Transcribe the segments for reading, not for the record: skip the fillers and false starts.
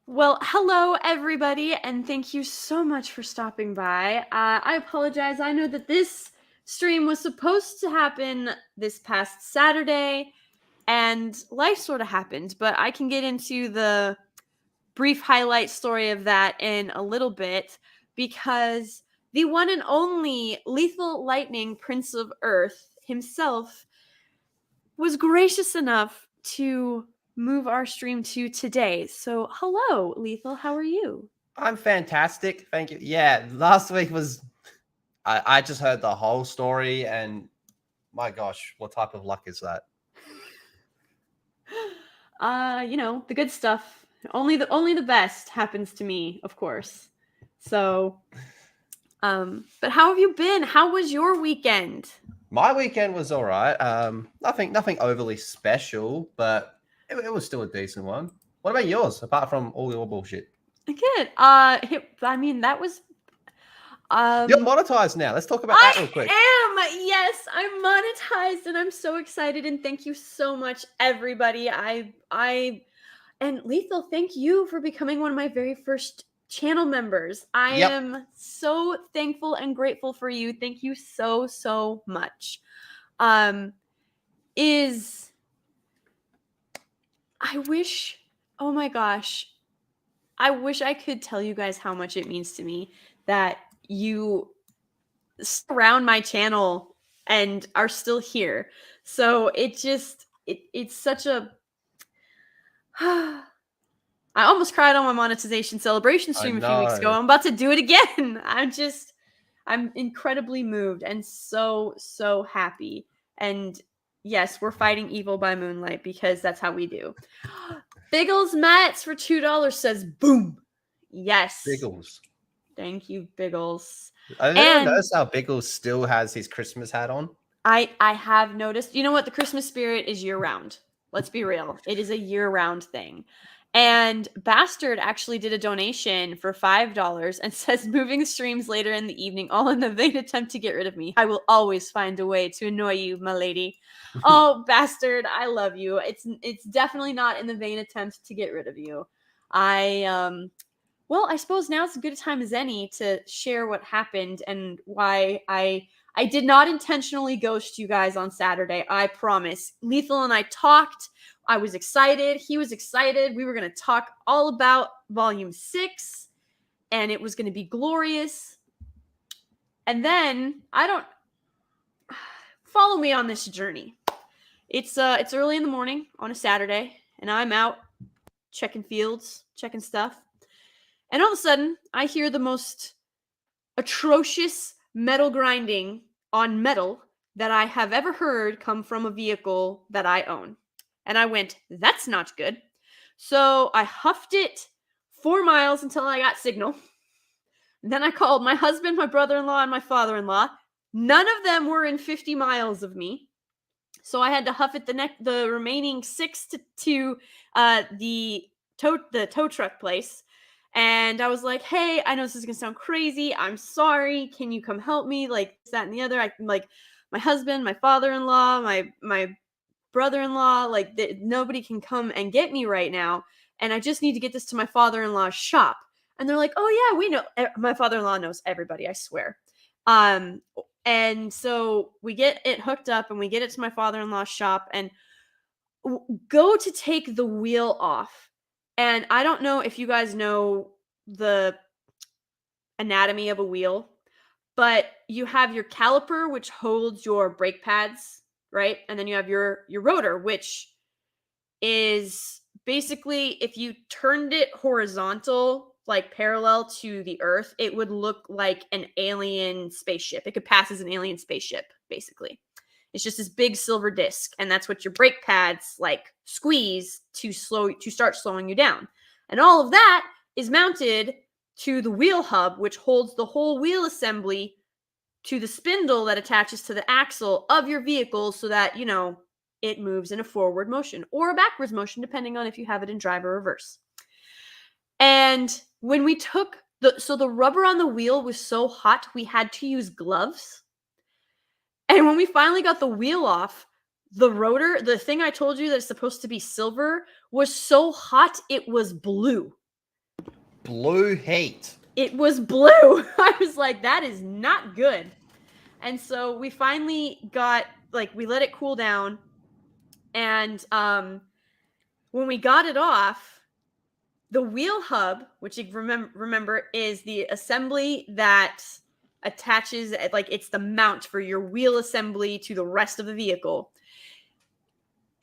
Well, hello everybody, and thank you so much for stopping by. I apologize. I know that this stream was supposed to happen this past Saturday, and life sort of happened, but I can get into the brief highlight story of that in a little bit because the one and only Lethal Lightning Prince of Earth himself was gracious enough to move our stream to today. So, hello, Lethal. How are you? I'm fantastic. Thank you. Yeah, last week was I just heard the whole story and my gosh, what type of luck is that? The good stuff. Only the best happens to me, of course. So, but how have you been? How was your weekend? My weekend was all right. Nothing overly special, but it was still a decent one. What about yours, apart from all your bullshit? Good. That was You're monetized now. Let's talk about that real quick. I am. Yes, I'm monetized and I'm so excited and thank you so much everybody. I and Lethal, thank you for becoming one of my very first channel members. I Yep. am so thankful and grateful for you. Thank you so much. I wish, oh my gosh, I wish I could tell you guys how much it means to me that you surround my channel and are still here. So it's such a I almost cried on my monetization celebration I stream a few weeks ago. know. I'm about to do it again. I'm incredibly moved and so happy. And yes, we're fighting evil by moonlight because that's how we do. Biggles Mats for $2 says boom. Yes. Biggles. Thank you, Biggles. I never noticed how Biggles still has his Christmas hat on. I have noticed. You know what? The Christmas spirit is year round. Let's be real. It is a year round thing. And Bastard actually did a donation for $5 and says, moving streams later in the evening, all in the vain attempt to get rid of me. I will always find a way to annoy you, my lady. Oh, Bastard, I love you. It's definitely not in the vain attempt to get rid of you. Well, I suppose now it's as good a time as any to share what happened and why I did not intentionally ghost you guys on Saturday. I promise. Lethal and I talked. I was excited. He was excited. We were going to talk all about Volume 6, and it was going to be glorious. And then, follow me on this journey. It's early in the morning on a Saturday, and I'm out checking fields, checking stuff. And all of a sudden, I hear the most atrocious metal grinding on metal that I have ever heard come from a vehicle that I own. And I went, that's not good. So I huffed it 4 miles until I got signal. Then I called my husband, my brother-in-law, and my father-in-law. None of them were in 50 miles of me. So I had to huff it the remaining 6 to the tow truck place. And I was like, hey, I know this is going to sound crazy. I'm sorry. Can you come help me? Like, that and the other. My husband, my father-in-law, my brother-in-law, nobody can come and get me right now. And I just need to get this to my father-in-law's shop. And they're like, oh, yeah, we know. My father-in-law knows everybody, I swear. And so we get it hooked up and we get it to my father-in-law's shop and go to take the wheel off. And I don't know if you guys know the anatomy of a wheel, but you have your caliper, which holds your brake pads, right? And then you have your rotor, which is basically, if you turned it horizontal, like parallel to the Earth, it would look like an alien spaceship. It could pass as an alien spaceship, basically. It's just this big silver disc, and that's what your brake pads squeeze to start slowing you down. And all of that is mounted to the wheel hub, which holds the whole wheel assembly to the spindle that attaches to the axle of your vehicle so that, it moves in a forward motion or a backwards motion, depending on if you have it in drive or reverse. And when we took the rubber on the wheel was so hot, we had to use gloves. And when we finally got the wheel off, the rotor, the thing I told you that's supposed to be silver, was so hot it was blue. blue heat. It was blue. I was like, that is not good. And so we finally got, like, we let it cool down. And when we got it off, the wheel hub, which you remember is the assembly that attaches, like, it's the mount for your wheel assembly to the rest of the vehicle.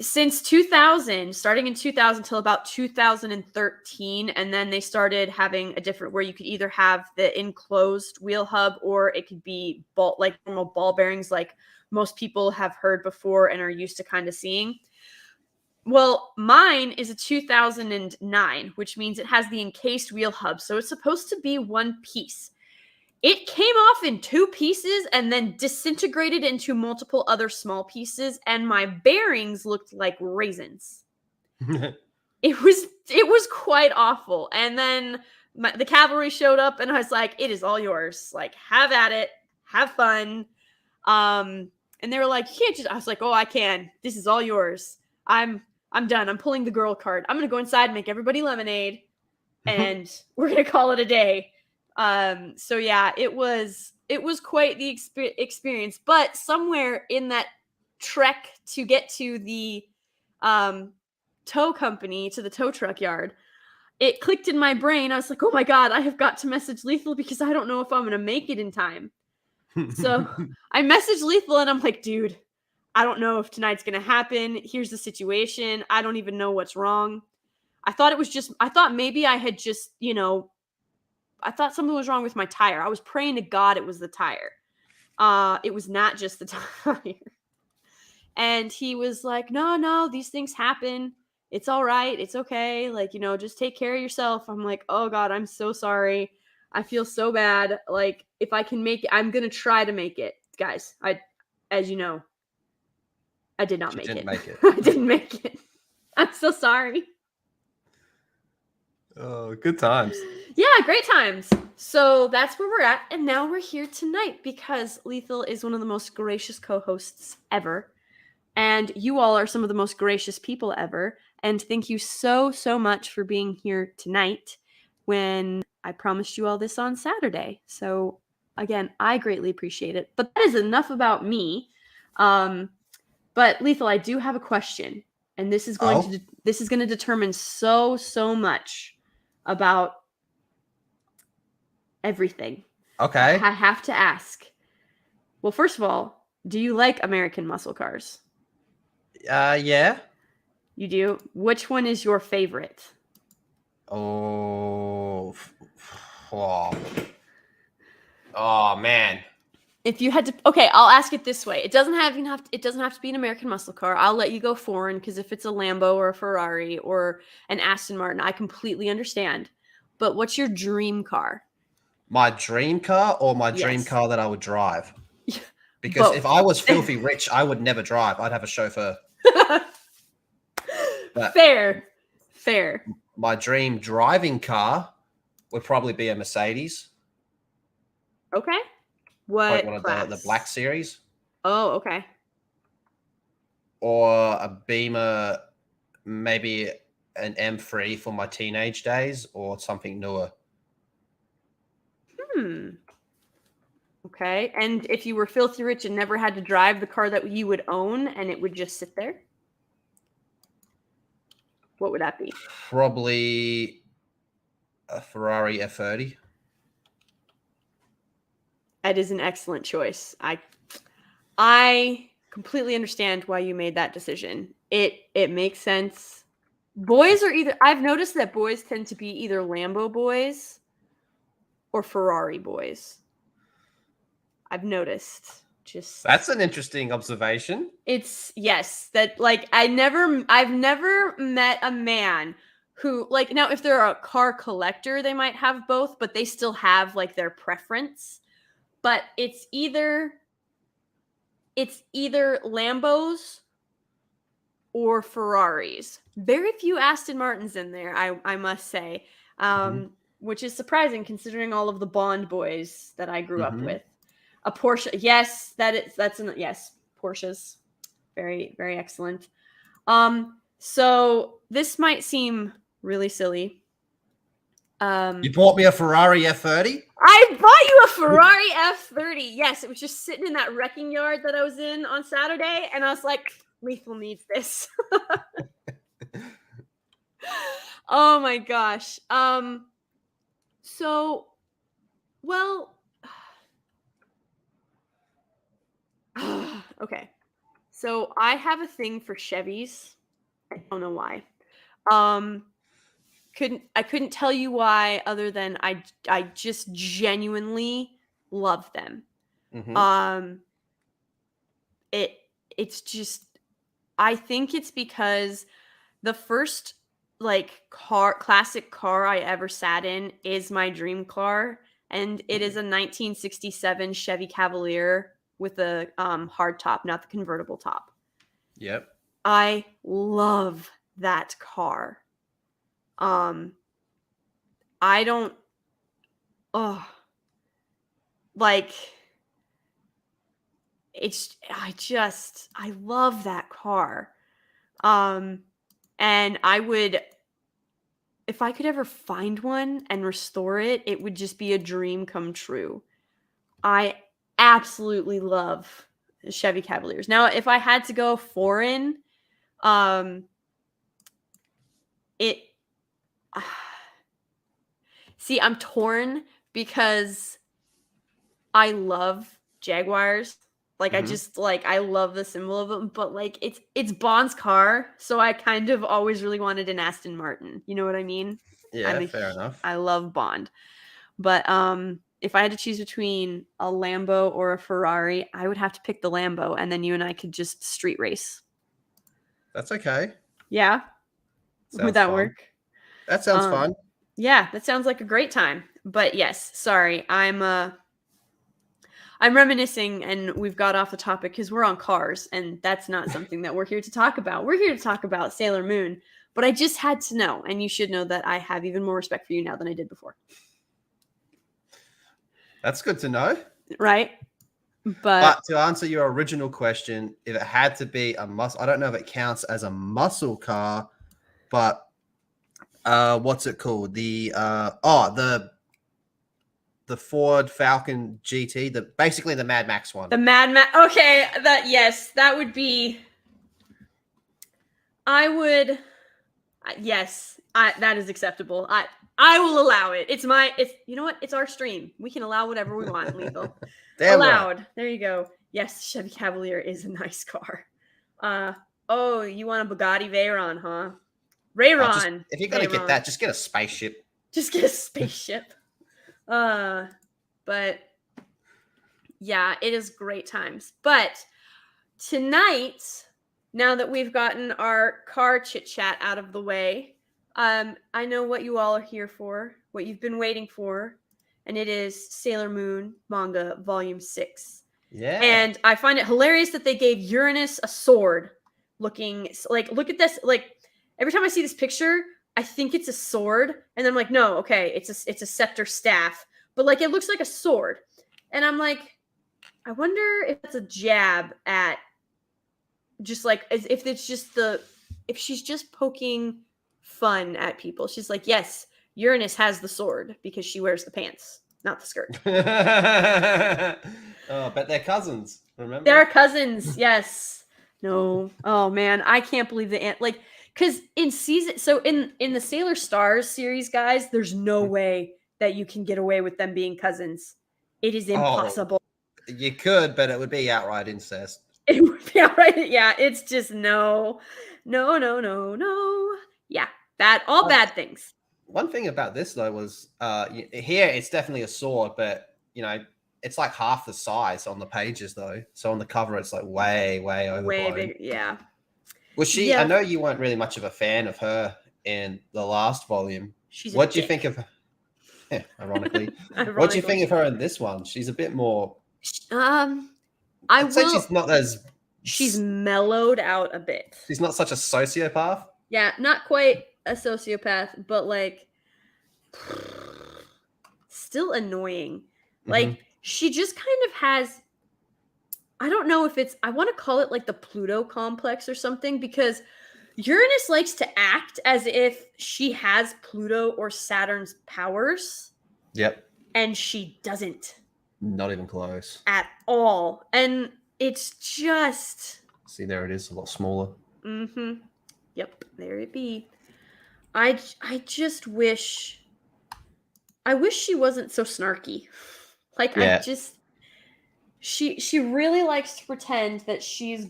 Since 2000, starting in 2000 till about 2013, and then they started having a different, where you could either have the enclosed wheel hub or it could be like normal ball bearings, like most people have heard before and are used to kind of seeing. Well, mine is a 2009, which means it has the encased wheel hub, so it's supposed to be one piece. It came off in two pieces and then disintegrated into multiple other small pieces, and my bearings looked like raisins. It was quite awful. And then the cavalry showed up, and I was like, "It is all yours. Like, have at it, have fun." And they were like, "You can't just." I was like, "Oh, I can. This is all yours. I'm done. I'm pulling the girl card. I'm gonna go inside and make everybody lemonade, and we're gonna call it a day." So yeah, it was quite the experience, but somewhere in that trek to get to the tow company, to the tow truck yard, it clicked in my brain. I was like, oh my god, I have got to message Lethal because I don't know if I'm gonna make it in time. So I messaged Lethal and I'm like, dude, I don't know if tonight's gonna happen. Here's the situation. I don't even know what's wrong. I thought maybe I had just, I thought something was wrong with my tire. I was praying to God it was the tire. It was not just the tire. And he was like, no, these things happen. It's all right. It's okay. Like, just take care of yourself. I'm like, oh God, I'm so sorry. I feel so bad. Like, if I can make it, I'm going to try to make it. Guys, as you know, I did not make it. I didn't make it. I'm so sorry. Oh, good times. Yeah, great times. So that's where we're at. And now we're here tonight because Lethal is one of the most gracious co-hosts ever. And you all are some of the most gracious people ever. And thank you so, so much for being here tonight when I promised you all this on Saturday. So again, I greatly appreciate it. But that is enough about me. But Lethal, I do have a question. And this is going to determine so, so much about everything. Okay. I have to ask. Well, first of all, do you like American muscle cars? Yeah. You do? Which one is your favorite? Oh man. If you had to, okay, I'll ask it this way. It doesn't have to be an American muscle car. I'll let you go foreign because if it's a Lambo or a Ferrari or an Aston Martin, I completely understand. But what's your dream car? My dream car or my dream car that I would drive? Because if I was filthy rich, I would never drive. I'd have a chauffeur. Fair. My dream driving car would probably be a Mercedes. Okay. What like one class? of the Black Series. Oh, okay. Or a Beamer, maybe an M3 for my teenage days, or something newer. Okay. And if you were filthy rich and never had to drive the car that you would own and it would just sit there, what would that be? Probably a Ferrari F30. That is an excellent choice. I completely understand why you made that decision. It makes sense. I've noticed that boys tend to be either Lambo boys or Ferrari boys. I've noticed. That's an interesting observation. I've never met a man who, like, now if they're a car collector, they might have both, but they still have like their preference. But it's either Lambos or Ferraris. Very few Aston Martins in there, I must say, which is surprising considering all of the Bond boys that I grew up with. A Porsche, yes, yes, Porsches, very, very excellent. So this might seem really silly. You bought me a Ferrari F30? I bought you a Ferrari F30. Yes, it was just sitting in that wrecking yard that I was in on Saturday, and I was like, Lethal needs this. Oh my gosh. So, well, okay. So I have a thing for Chevys. I don't know why. I couldn't tell you why, other than I just genuinely love them. Mm-hmm. It's just, I think it's because the first classic car I ever sat in is my dream car, and it is a 1967 Chevy Cavalier with a hard top, not the convertible top. Yep. I love that car. I don't oh like I love that car. And I would, if I could ever find one and restore it, it would just be a dream come true. I absolutely love Chevy Cavaliers. Now, if I had to go foreign, it see, I'm torn because I love Jaguars. Like, I love the symbol of them, but like it's Bond's car, so I kind of always really wanted an Aston Martin. You know what I mean? Yeah, fair enough. I love Bond. But if I had to choose between a Lambo or a Ferrari, I would have to pick the Lambo, and then you and I could just street race. That's okay. Yeah? Would that work? That sounds fun. Yeah, that sounds like a great time. But yes, sorry, I'm reminiscing, and we've got off the topic because we're on cars, and that's not something that we're here to talk about. We're here to talk about Sailor Moon, but I just had to know, and you should know that I have even more respect for you now than I did before. That's good to know. Right? But to answer your original question, if it had to be a muscle, I don't know if it counts as a muscle car, but what's it called? The Ford Falcon GT, basically the Mad Max one. The Mad Max. Okay, that would be. I would. Yes, that is acceptable. I will allow it. It's you know what? It's our stream. We can allow whatever we want. Lethal. Allowed. Right. There you go. Yes, Chevy Cavalier is a nice car. Oh, you want a Bugatti Veyron, huh? Veyron. If you're gonna get that, just get a spaceship. Just get a spaceship. But yeah, it is great times. But tonight, now that we've gotten our car chit chat out of the way, I know what you all are here for, what you've been waiting for, and it is Sailor Moon Manga Volume 6. Yeah. And I find it hilarious that they gave Uranus a sword looking like, look at this. Like, every time I see this picture, I think it's a sword, and then I'm like, no, okay, it's a scepter staff, but like it looks like a sword, and I'm like, I wonder if it's a jab at, just like, as if it's just if she's just poking fun at people. She's like, yes, Uranus has the sword because she wears the pants, not the skirt. Oh, but they're cousins. Remember? They're cousins. Yes. No. Oh man, I can't believe because in the Sailor Stars series, guys, there's no way that you can get away with them being cousins. It is impossible. Oh, you could, but it would be outright incest. It would be outright. Yeah, it's just no. Yeah, bad things. One thing about this though was here it's definitely a sword, but it's like half the size on the pages though. So on the cover it's like way overblown. Way bigger, yeah. Was she? Yeah. I know you weren't really much of a fan of her in the last volume. What do you think of her? Ironically. What do you think of her in this one? She's a bit more. I'd say she's not as. She's mellowed out a bit. She's not such a sociopath. Yeah, not quite a sociopath, but like still annoying. Like she just kind of has. I don't know if I want to call it like the Pluto complex or something, because Uranus likes to act as if she has Pluto or Saturn's powers. Yep. And she doesn't. Not even close. At all. And it's just... See, there it is, a lot smaller. Mm-hmm. Yep, there it be. I just wish... I wish she wasn't so snarky. Like, yeah. She really likes to pretend that she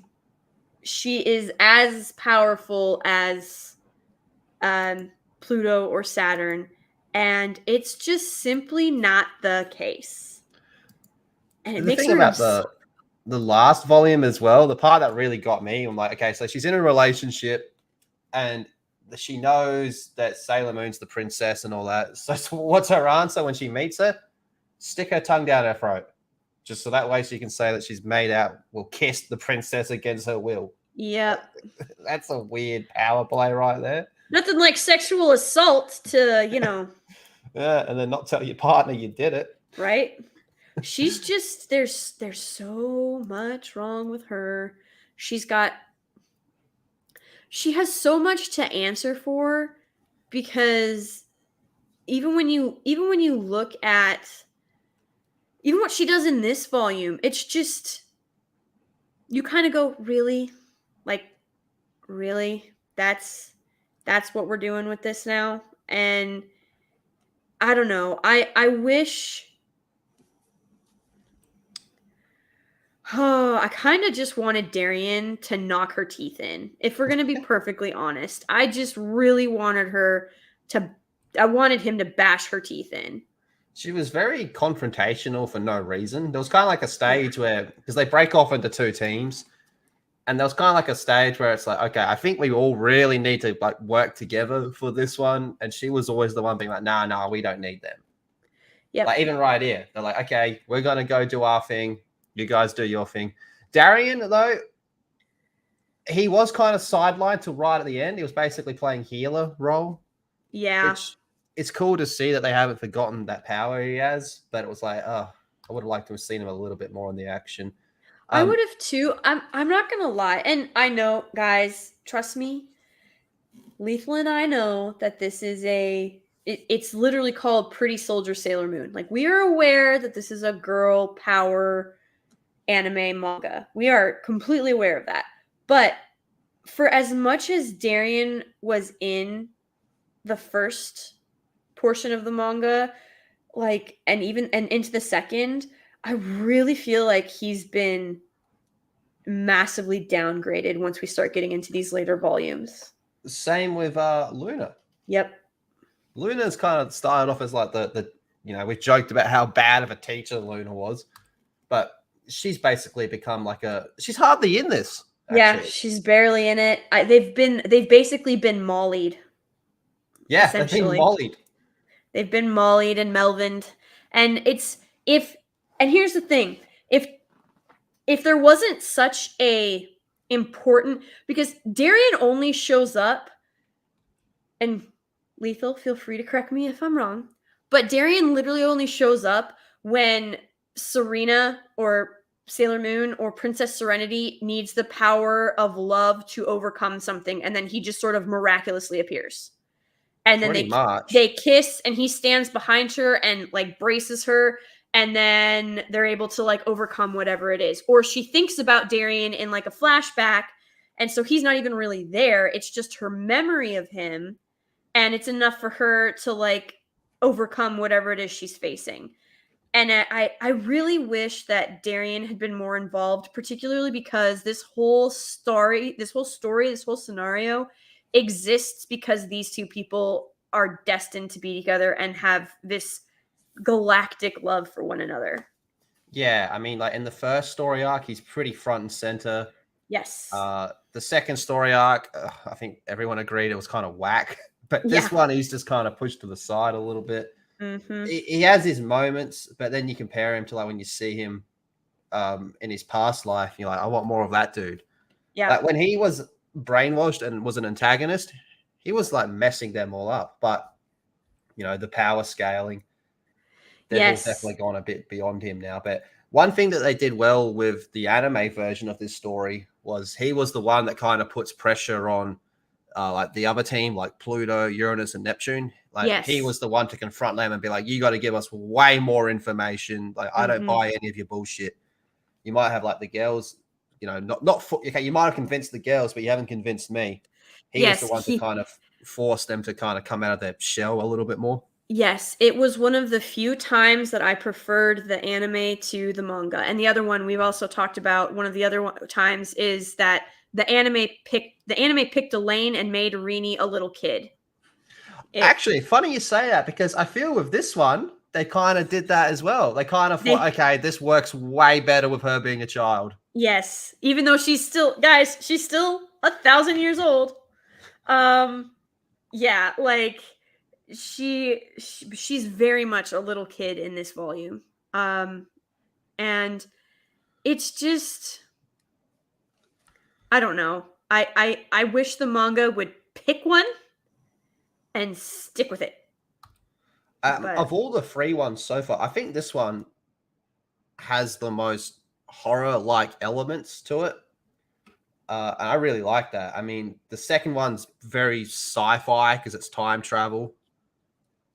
is as powerful as Pluto or Saturn, and it's just simply not the case. And it makes her about the last volume as well, the part that really got me, I'm like, okay, so she's in a relationship and she knows that Sailor Moon's the princess and all that. So what's her answer when she meets her? Stick her tongue down her throat. Just so that way she can say that she's made out, will kiss the princess against her will. Yep. That's a weird power play right there. Nothing like sexual assault to, yeah, and then not tell your partner you did it. Right? She's just, there's so much wrong with her. She has so much to answer for, because even when you look at even what she does in this volume, it's just, you kind of go, really? Like, really? That's what we're doing with this now? And I don't know. I wish... Oh, I kind of just wanted Darien to knock her teeth in. If we're going to be perfectly honest, I just really wanted I wanted him to bash her teeth in. She was very confrontational for no reason. There was kind of like a stage where, because they break off into two teams, and there was kind of like a stage where it's like, okay, I think we all really need to like work together for this one. And she was always the one being like, nah, we don't need them. Yeah. Like even right here, they're like, okay, we're going to go do our thing. You guys do your thing. Darien, though, he was kind of sidelined till right at the end. He was basically playing healer role. Yeah. Which, it's cool to see that they haven't forgotten that power he has, but it was like, oh, I would have liked to have seen him a little bit more in the action. I would have too. I'm not gonna lie, and I know, guys, trust me, Lethal and I know that this is it's literally called Pretty Soldier Sailor Moon. Like, we are aware that this is a girl power anime manga. We are completely aware of that. But for as much as Darien was in the first portion of the manga, like, and into the second, I really feel like he's been massively downgraded once we start getting into these later volumes. Same with Luna. Yep. Luna's kind of started off as like the we joked about how bad of a teacher Luna was, but she's basically become like she's hardly in this. Actually. Yeah, she's barely in it. They've basically been mollied. Yeah, they've been mollied. They've been mollied and melvined. And here's the thing. If there wasn't such a important, because Darien only shows up, and Lethal, feel free to correct me if I'm wrong, but Darien literally only shows up when Serena or Sailor Moon or Princess Serenity needs the power of love to overcome something, and then he just sort of miraculously appears. And then they kiss, and he stands behind her and like braces her, and then they're able to like overcome whatever it is. Or she thinks about Darien in like a flashback, and so he's not even really there. It's just her memory of him, and it's enough for her to like overcome whatever it is she's facing. And I really wish that Darien had been more involved, particularly because this whole scenario exists because these two people are destined to be together and have this galactic love for one another. Yeah, I mean, like in the first story arc, he's pretty front and center. Yes. The second story arc, I think everyone agreed it was kind of whack. But this one, he's just kind of pushed to the side a little bit. Mm-hmm. He has his moments, but then you compare him to like when you see him in his past life, you're like, I want more of that dude. Yeah. Like when he was brainwashed and was an antagonist, he was like messing them all up. But the power scaling, they've all definitely gone a bit beyond him now. But one thing that they did well with the anime version of this story was he was the one that kind of puts pressure on like the other team, like Pluto, Uranus, and Neptune. Like he was the one to confront them and be like, "You got to give us way more information. Like I don't buy any of your bullshit." You might have like the girls, you know, okay. You might have convinced the girls, but you haven't convinced me. He was the one to kind of force them to kind of come out of their shell a little bit more. Yes, it was one of the few times that I preferred the anime to the manga. And the other one we've also talked about, one of the other times is that the anime picked a lane and made Rini a little kid. Actually, funny you say that, because I feel with this one, they kind of did that as well. They kind of thought, okay, this works way better with her being a child. Yes, even though she's still 1,000 years old. Yeah, like she's very much a little kid in this volume. And it's just, I don't know. I wish the manga would pick one and stick with it. Of all the free ones so far, I think this one has the most horror-like elements to it. And I really like that. I mean, the second one's very sci-fi because it's time travel.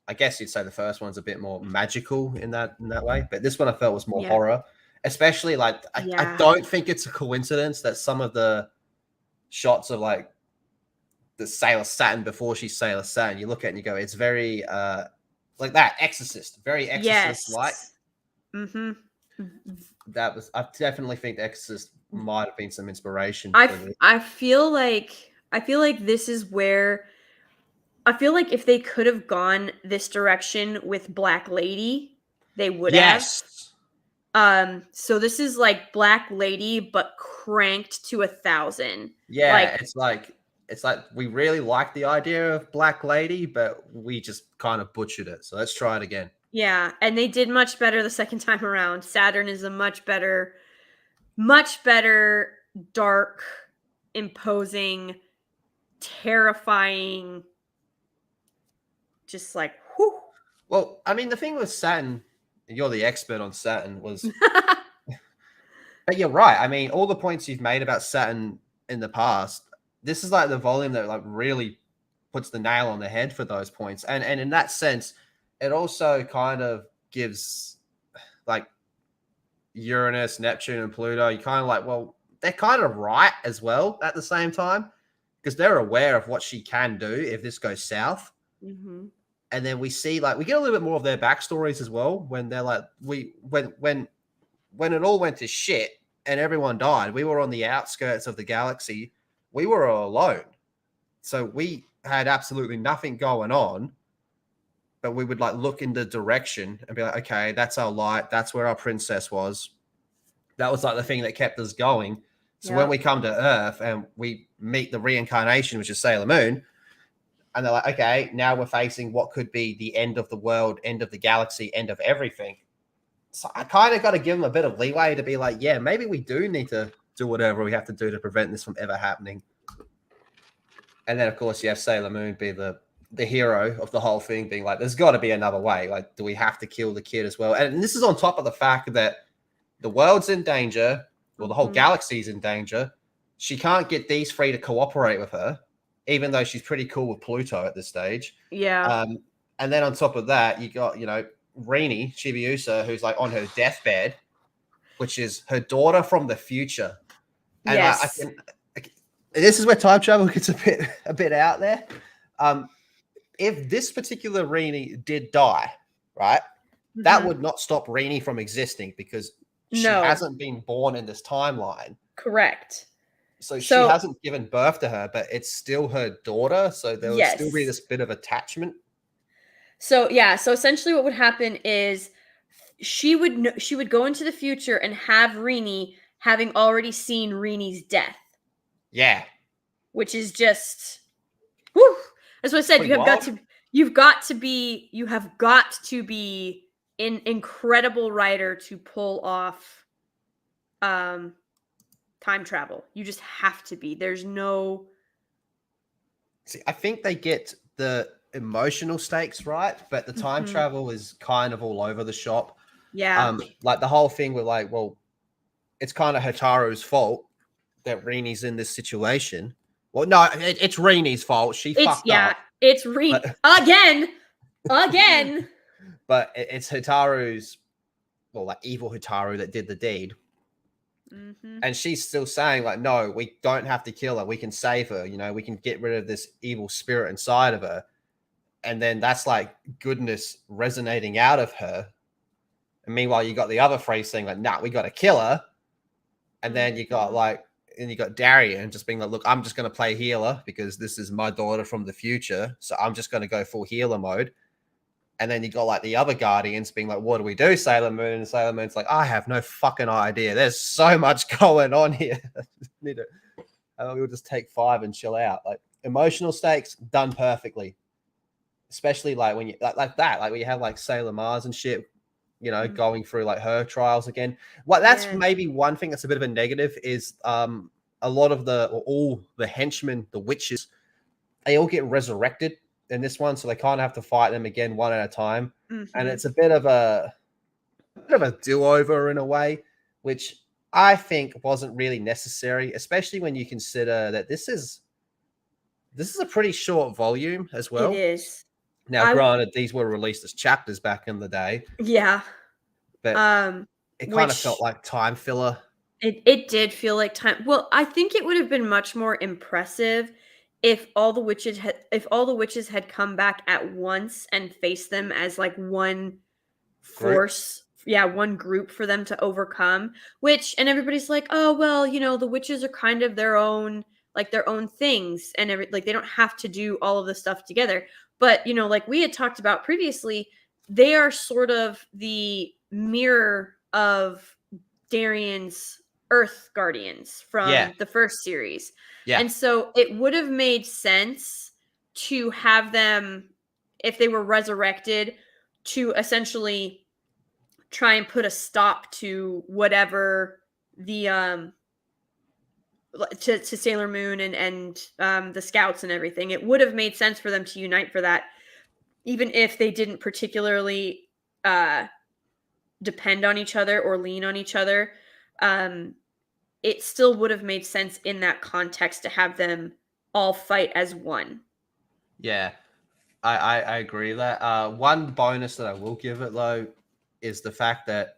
I guess you'd say the first one's a bit more magical in that way, but this one I felt was more horror. Especially like I don't think it's a coincidence that some of the shots of like the Sailor Saturn before she's Sailor Saturn, you look at it and you go, it's very like that Exorcist, very Exorcist like. Mm-hmm. I definitely think the Exorcist might have been some inspiration. I feel like this is where I feel like if they could have gone this direction with Black Lady, they would have. So this is like Black Lady, but cranked to 1,000. Yeah, it's like we really like the idea of Black Lady, but we just kind of butchered it. So let's try it again. Yeah, and they did much better the second time around. Saturn is a much better, dark, imposing, terrifying, just like, whew. Well, I mean, the thing with Saturn, you're the expert on Saturn, was... But you're right. I mean, all the points you've made about Saturn in the past, this is like the volume that like really puts the nail on the head for those points. And in that sense, it also kind of gives like Uranus, Neptune, and Pluto, you kind of like, well, they're kind of right as well at the same time, because they're aware of what she can do if this goes south. Mm-hmm. And then we see like we get a little bit more of their backstories as well when they're like when it all went to shit and everyone died, we were on the outskirts of the galaxy. We were alone. So we had absolutely nothing going on, but we would like look in the direction and be like, okay, that's our light. That's where our princess was. That was like the thing that kept us going. So when we come to Earth and we meet the reincarnation, which is Sailor Moon, and they're like, okay, now we're facing what could be the end of the world, end of the galaxy, end of everything. So I kind of got to give them a bit of leeway to be like, yeah, maybe we do need to do whatever we have to do to prevent this from ever happening. And then, of course, you have Sailor Moon be the hero of the whole thing, being like, there's got to be another way. Like, do we have to kill the kid as well? And this is on top of the fact that the world's in danger, or the whole galaxy's in danger. She can't get these three to cooperate with her, even though she's pretty cool with Pluto at this stage. Yeah. And then on top of that, you got, Rini Chibiusa, who's like on her deathbed, which is her daughter from the future. And yes. This is where time travel gets a bit out there. If this particular Rini did die, right, that would not stop Rini from existing, because she hasn't been born in this timeline. Correct. So she hasn't given birth to her, but it's still her daughter. So there would still be this bit of attachment. So so essentially what would happen is she would go into the future and have Rini having already seen Rini's death. Yeah. Which is just, whew. That's what I said. You have got to be an incredible writer to pull off time travel. You just have to be. There's no... See, I think they get the emotional stakes right, but the time travel is kind of all over the shop. Yeah. Like the whole thing with like, well, it's kind of Hitaru's fault that Rini's in this situation. Well, no, it's Rini's fault. She fucked up. It's Rini again. But it's Hitaru's, well, like evil Hitaru that did the deed. Mm-hmm. And she's still saying, like, no, we don't have to kill her. We can save her. We can get rid of this evil spirit inside of her. And then that's like goodness resonating out of her. And meanwhile, you got the other phrase saying, like, nah, we got to kill her. And then you got Darian just being like, look, I'm just going to play healer because this is my daughter from the future. So I'm just going to go full healer mode. And then you got like the other Guardians being like, what do we do, Sailor Moon? And Sailor Moon's like, I have no fucking idea. There's so much going on here. We'll just take 5 and chill out. Like emotional stakes done perfectly. Especially like when you like that, like when you have like Sailor Mars and shit, going through like her trials again. Well, that's maybe one thing that's a bit of a negative is a lot of all the henchmen, the witches, they all get resurrected in this one, so they kind of have to fight them again one at a time. And it's a bit of a do-over in a way, which I think wasn't really necessary, especially when you consider that this is a pretty short volume as well. It is. Now, granted, these were released as chapters back in the day. Yeah. But it kind of felt like time filler. It did feel like time. Well, I think it would have been much more impressive if all the witches had come back at once and faced them as like one force. One group for them to overcome. And everybody's like, oh well, the witches are kind of their own things, and they don't have to do all of the stuff together. But like we had talked about previously, they are sort of the mirror of Darian's Earth Guardians from the first series. Yeah. And so it would have made sense to have them, if they were resurrected, to essentially try and put a stop to whatever the to Sailor Moon and the scouts and everything. It would have made sense for them to unite for that, even if they didn't particularly depend on each other or lean on each other. It still would have made sense in that context to have them all fight as one. Yeah, I agree with that. One bonus that I will give it, though, is the fact that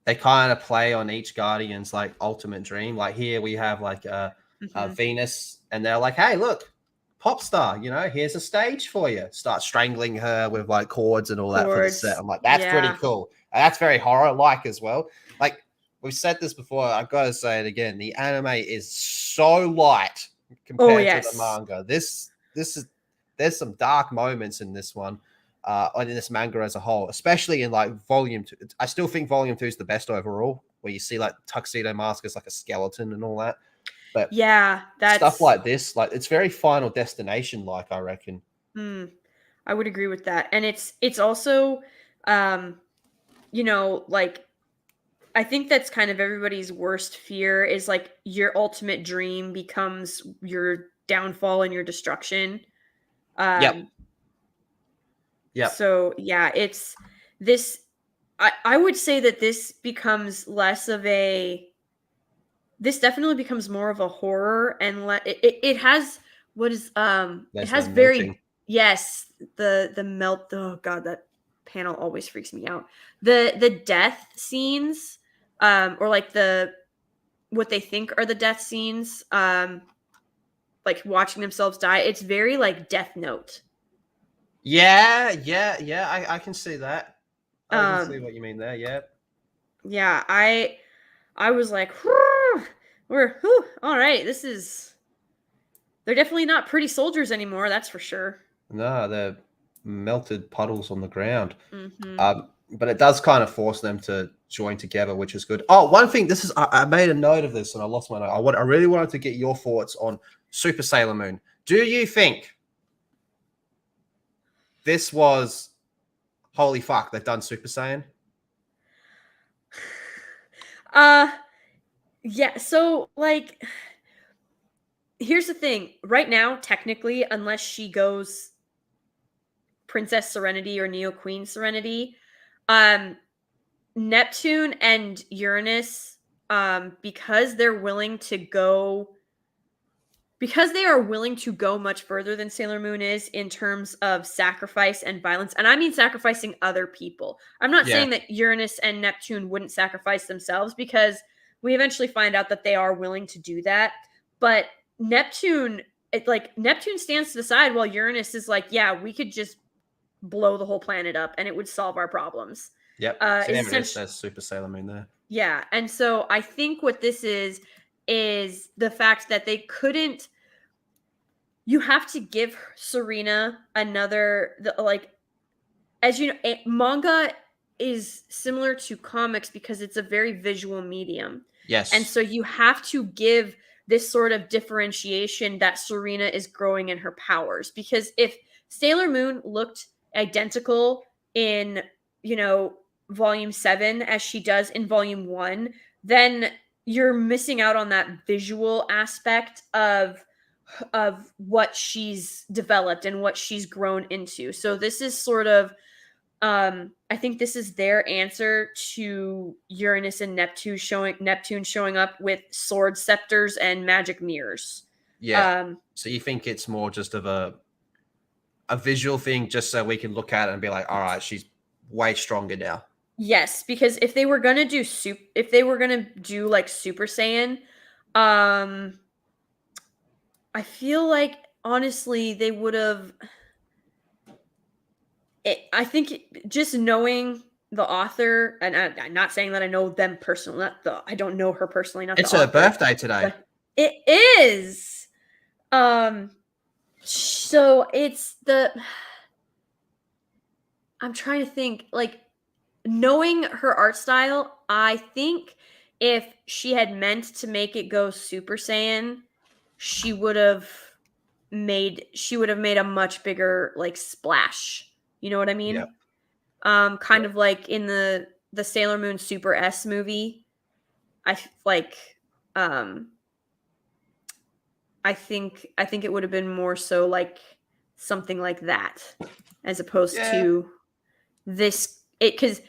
they kind of play on each Guardian's like ultimate dream. Like here we have like Venus, and they're like, hey, look, pop star, here's a stage for you. Start strangling her with like cords and all that for the set. I'm like, that's pretty cool. And that's very horror-like as well. Like, we've said this before. I've got to say it again. The anime is so light compared to the manga. There's some dark moments in this one, in this manga as a whole, especially in like volume 2. I still think volume 2 is the best overall, where you see like Tuxedo Mask as like a skeleton and all that. But that's stuff like this, like it's very Final Destination like, I reckon. I would agree with that. And it's also like, I think that's kind of everybody's worst fear is like your ultimate dream becomes your downfall and your destruction. Yep. So it's this. I would say that this becomes less of a. This definitely becomes more of a horror, and it has what is it has very melting. Yes, the melt. Oh god, that panel always freaks me out. The death scenes, or like what they think are the death scenes, like watching themselves die. It's very like Death Note. Yeah. I can see that. I can see what you mean there. Yeah. Yeah, I was like, all right. They're definitely not pretty soldiers anymore. That's for sure. No, they're melted puddles on the ground. But it does kind of force them to join together, which is good. Oh, one thing. I made a note of this and I lost my note. I really wanted to get your thoughts on Super Sailor Moon. Do you think this was holy fuck, they've done Super Saiyan? Yeah, so like here's the thing. Right now, technically, unless she goes Princess Serenity or Neo Queen Serenity, Neptune and Uranus, because they're willing to go because they are willing to go much further than Sailor Moon is in terms of sacrifice and violence, and I mean sacrificing other people. I'm not saying that Uranus and Neptune wouldn't sacrifice themselves, because we eventually find out that they are willing to do that. But Neptune stands to the side while Uranus is like, yeah, we could just blow the whole planet up and it would solve our problems. Yep. There's Super Sailor Moon there. Yeah. And so I think what this is the fact that they couldn't. You have to give Serena another, as you know, manga is similar to comics because it's a very visual medium. Yes. And so you have to give this sort of differentiation that Serena is growing in her powers. Because if Sailor Moon looked identical in, volume 7 as she does in volume 1, then you're missing out on that visual aspect of what she's developed and what she's grown into. So this is sort of, I think this is their answer to Uranus and Neptune showing up with sword scepters and magic mirrors. Yeah. So you think it's more just of a visual thing, just so we can look at it and be like, all right, she's way stronger now. Yes, because if they were gonna do like Super Saiyan, I feel like honestly they would have. I think just knowing the author, and I'm not saying that I know them personally. I don't know her personally. It's her birthday today. It is. So it's I'm trying to think, knowing her art style, I think if she had meant to make it go Super Saiyan, she would have made a much bigger splash. You know what I mean? Yeah. Kind of like in the Sailor Moon Super S movie. I think it would have been more so like something like that, as opposed to this. Because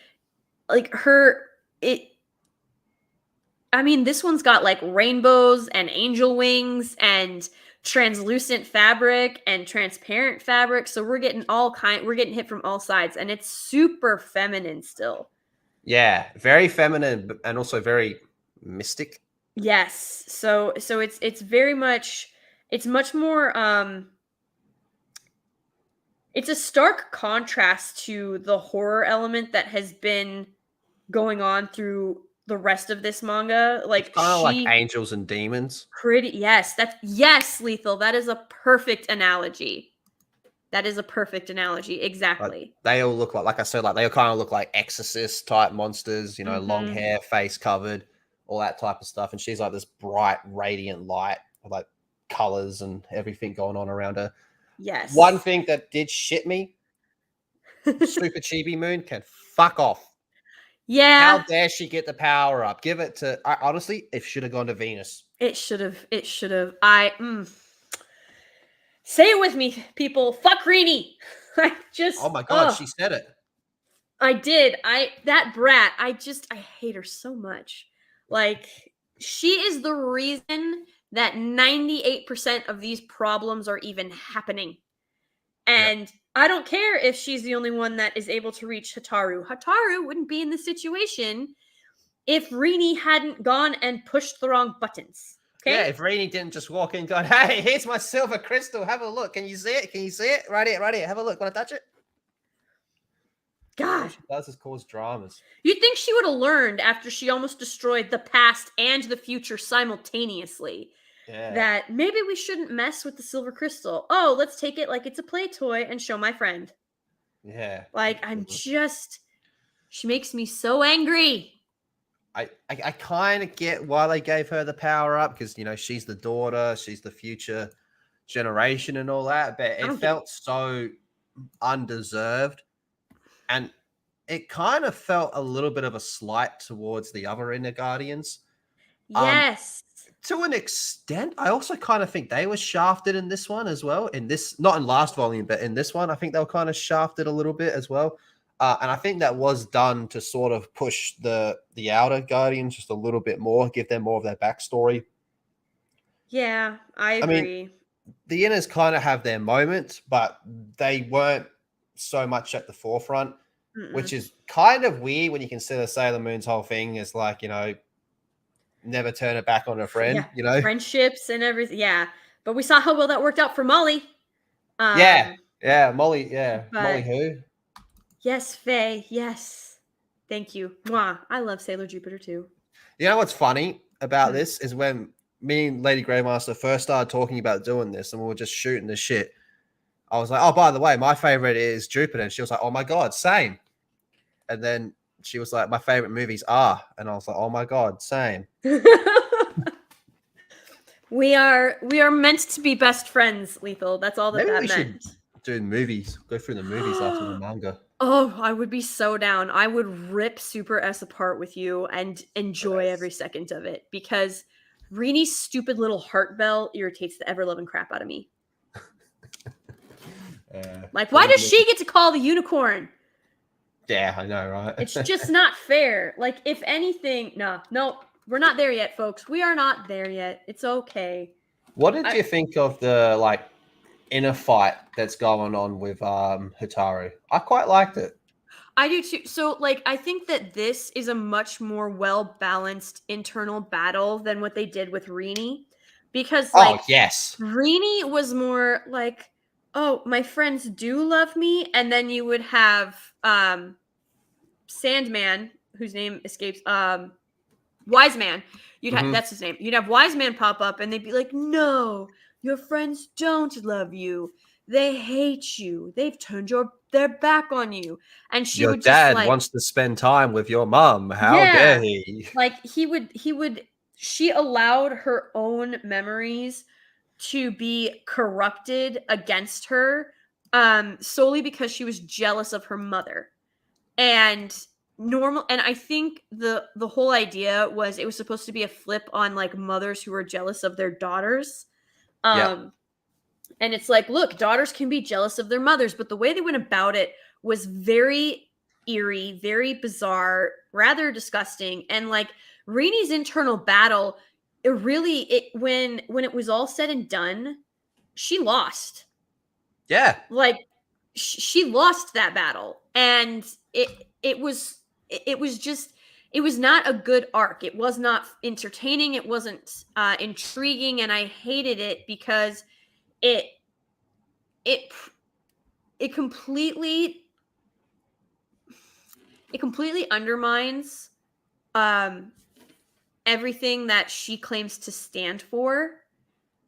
this one's got rainbows and angel wings and translucent fabric and transparent fabric. So we're getting hit from all sides, and it's super feminine still. Yeah, very feminine and also very mystic. Yes. So it's very much, it's much more it's a stark contrast to the horror element that has been going on through the rest of this manga. Kind of like angels and demons. Yes, Lethal. That is a perfect analogy. Exactly. They all look like I said, they kind of look like exorcist type monsters, long hair, face covered, all that type of stuff. And she's like this bright, radiant light with colors and everything going on around her. Yes. One thing that did shit me, Super Chibi Moon can fuck off. Yeah. How dare she get the power up? Give it to, honestly, it should have gone to Venus. It should have. Say it with me, people. Fuck Rini. Oh my God, she said it. I did. That brat, I hate her so much. She is the reason that 98% of these problems are even happening. And I don't care if she's the only one that is able to reach Hitaru. Hitaru wouldn't be in this situation if Rini hadn't gone and pushed the wrong buttons. Okay? Yeah, if Rini didn't just walk in and go, hey, here's my silver crystal. Have a look. Can you see it? Right here. Have a look. Want to touch it? God. All she does is cause dramas. You'd think she would have learned after she almost destroyed the past and the future simultaneously. Yeah. That maybe we shouldn't mess with the silver crystal. Oh, let's take it like it's a play toy and show my friend. Yeah. She makes me so angry. I kind of get why they gave her the power up, because, she's the daughter, she's the future generation and all that, but it felt so undeserved. And it kind of felt a little bit of a slight towards the other Inner Guardians. Yes. To an extent, I also kind of think they were shafted in this one as well. Not in last volume, but in this one, I think they were kind of shafted a little bit as well. And I think that was done to sort of push the Outer Guardians just a little bit more, give them more of their backstory. Yeah, I I mean, agree. the inners kind of have their moments, but they weren't so much at the forefront, which Mm-mm. is kind of weird when you consider Sailor Moon's whole thing is like, never turn it back on a Yeah, friend, you know? friendships and everything. Yeah, but we saw how well that worked out for Molly. Yeah, Um, yeah, Molly but who? yes, Faye, yes. Thank you. Mwah. I love Sailor Jupiter too. You know what's funny about Hmm. this is when me and Lady Greymaster first started talking about doing this and we were just shooting the shit. I was like, oh, by the way, my favorite is Jupiter. And she was like, oh my God, same. And then she was like, my favorite movies are. And I was like, oh my God, same. We are meant to be best friends, Lethal. That's all that Maybe that we should meant. do movies, go through the movies after the manga. Oh, I would be so down. I would rip Super S apart with you and enjoy Nice. every second of it because Reenie's stupid little heart bell irritates the ever loving crap out of me. Like, why does she get to call the unicorn? Yeah, I know, right? It's just not fair. Like, if anything, no, we're not there yet, folks. We are not there yet. It's okay. What did I, you think of the like inner fight that's going on with Hitaru? I quite liked it. I do too. So, like, I think that this is a much more well balanced internal battle than what they did with Reenie. Because, Oh like, yes. Reenie was more like, oh, my friends do love me. And then you would have Sandman, whose name escapes, Wise Man. Hmm. That's his name. You'd have Wise Man pop up and they'd be like, no, your friends don't love you. They hate you. They've turned their back on you. And she Your would just dad like, wants to spend time with your mum. How dare yeah. he? Like he would she allowed her own memories to be corrupted against her solely because she was jealous of her mother. And I think the whole idea was it was supposed to be a flip on like mothers who were jealous of their daughters. Yep. Um and it's like, look, daughters can be jealous of their mothers, but the way they went about it was very eerie, very bizarre, rather disgusting. And like Reenie's internal battle, when it was all said and done, she lost. Yeah. Like she lost that battle. And it was not a good arc. It was not entertaining. It wasn't intriguing, and I hated it because it it it completely undermines um everything that she claims to stand for.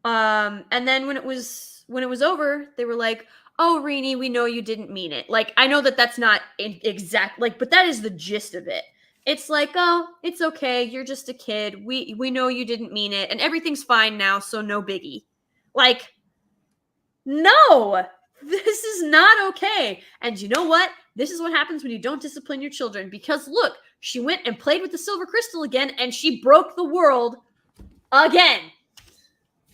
And then when it was over, they were like, oh, Reenie, we know you didn't mean it. Like, I know that that's not exact, like, but that is the gist of it. It's like, oh, it's okay, you're just a kid, we know you didn't mean it and everything's fine now, so no biggie. Like, no, this is not okay. And you know what? This is what happens when you don't discipline your children. Because look, she went and played with the silver crystal again, and she broke the world again.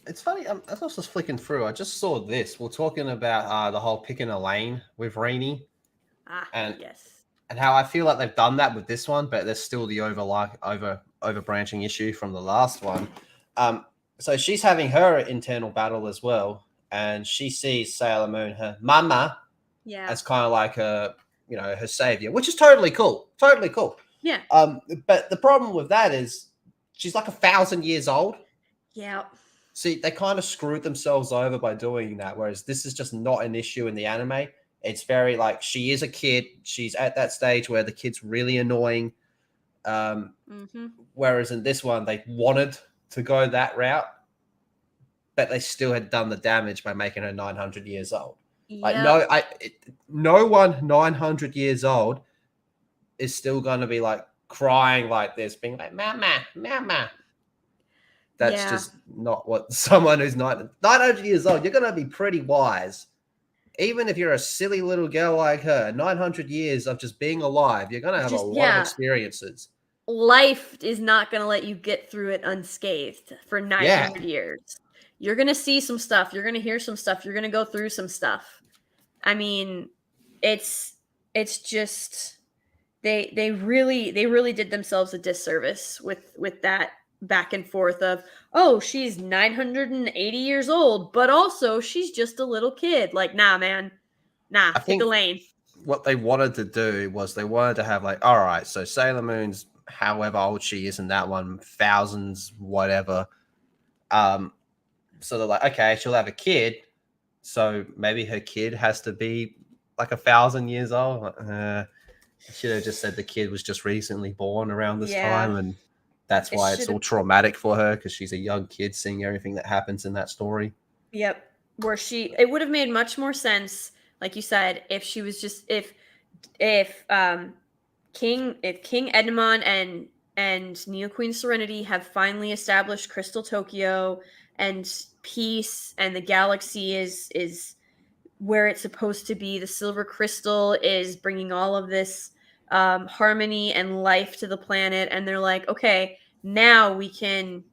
It's funny. As I was just flicking through, I just saw this. We're talking about the whole picking a lane with Rainy, Ah, and yes. how I feel like they've done that with this one, but there's still the over branching issue from the last one. So she's having her internal battle as well, and she sees Sailor Moon, her mama, Yeah. as kind of like her savior, which is totally cool, totally cool. Yeah. But the problem with that is she's like 1,000 years old. Yeah. See, they kind of screwed themselves over by doing that. Whereas this is just not an issue in the anime. It's very like she is a kid. She's at that stage where the kid's really annoying. Mm-hmm. Whereas in this one, they wanted to go that route, but they still had done the damage by making her 900 years old. Like Yep. no one 900 years old is still going to be like crying like this, being like "mama, mama." That's Yeah. just not what someone who's 900 years old. You're going to be pretty wise. Even if you're a silly little girl like her, 900 years of just being alive, you're going to have a Just, lot of yeah. experiences. Life is not going to let you get through it unscathed for Yeah. 900 years. You're going to see some stuff. You're going to hear some stuff. You're going to go through some stuff. I mean, it's just they really did themselves a disservice with that back and forth of, oh, she's 980 years old, but also she's just a little kid. Like, nah, man. Nah, I pick a think lane. what they wanted to do was they wanted to have like, all right, so Sailor Moon's however old she is in that one, thousands, whatever. So they're like, okay, she'll have a kid, so maybe her kid has to be like 1,000 years old. I should have just said the kid was just recently born around this time, and that's why it's all traumatic for her because she's a young kid seeing everything that happens in that story. Yep. Where it would have made much more sense, like you said, if she was just if King Edmond and Neo Queen Serenity have finally established Crystal Tokyo and peace, and the galaxy is where it's supposed to be. The silver crystal is bringing all of this harmony and life to the planet, and they're like, okay, now we can,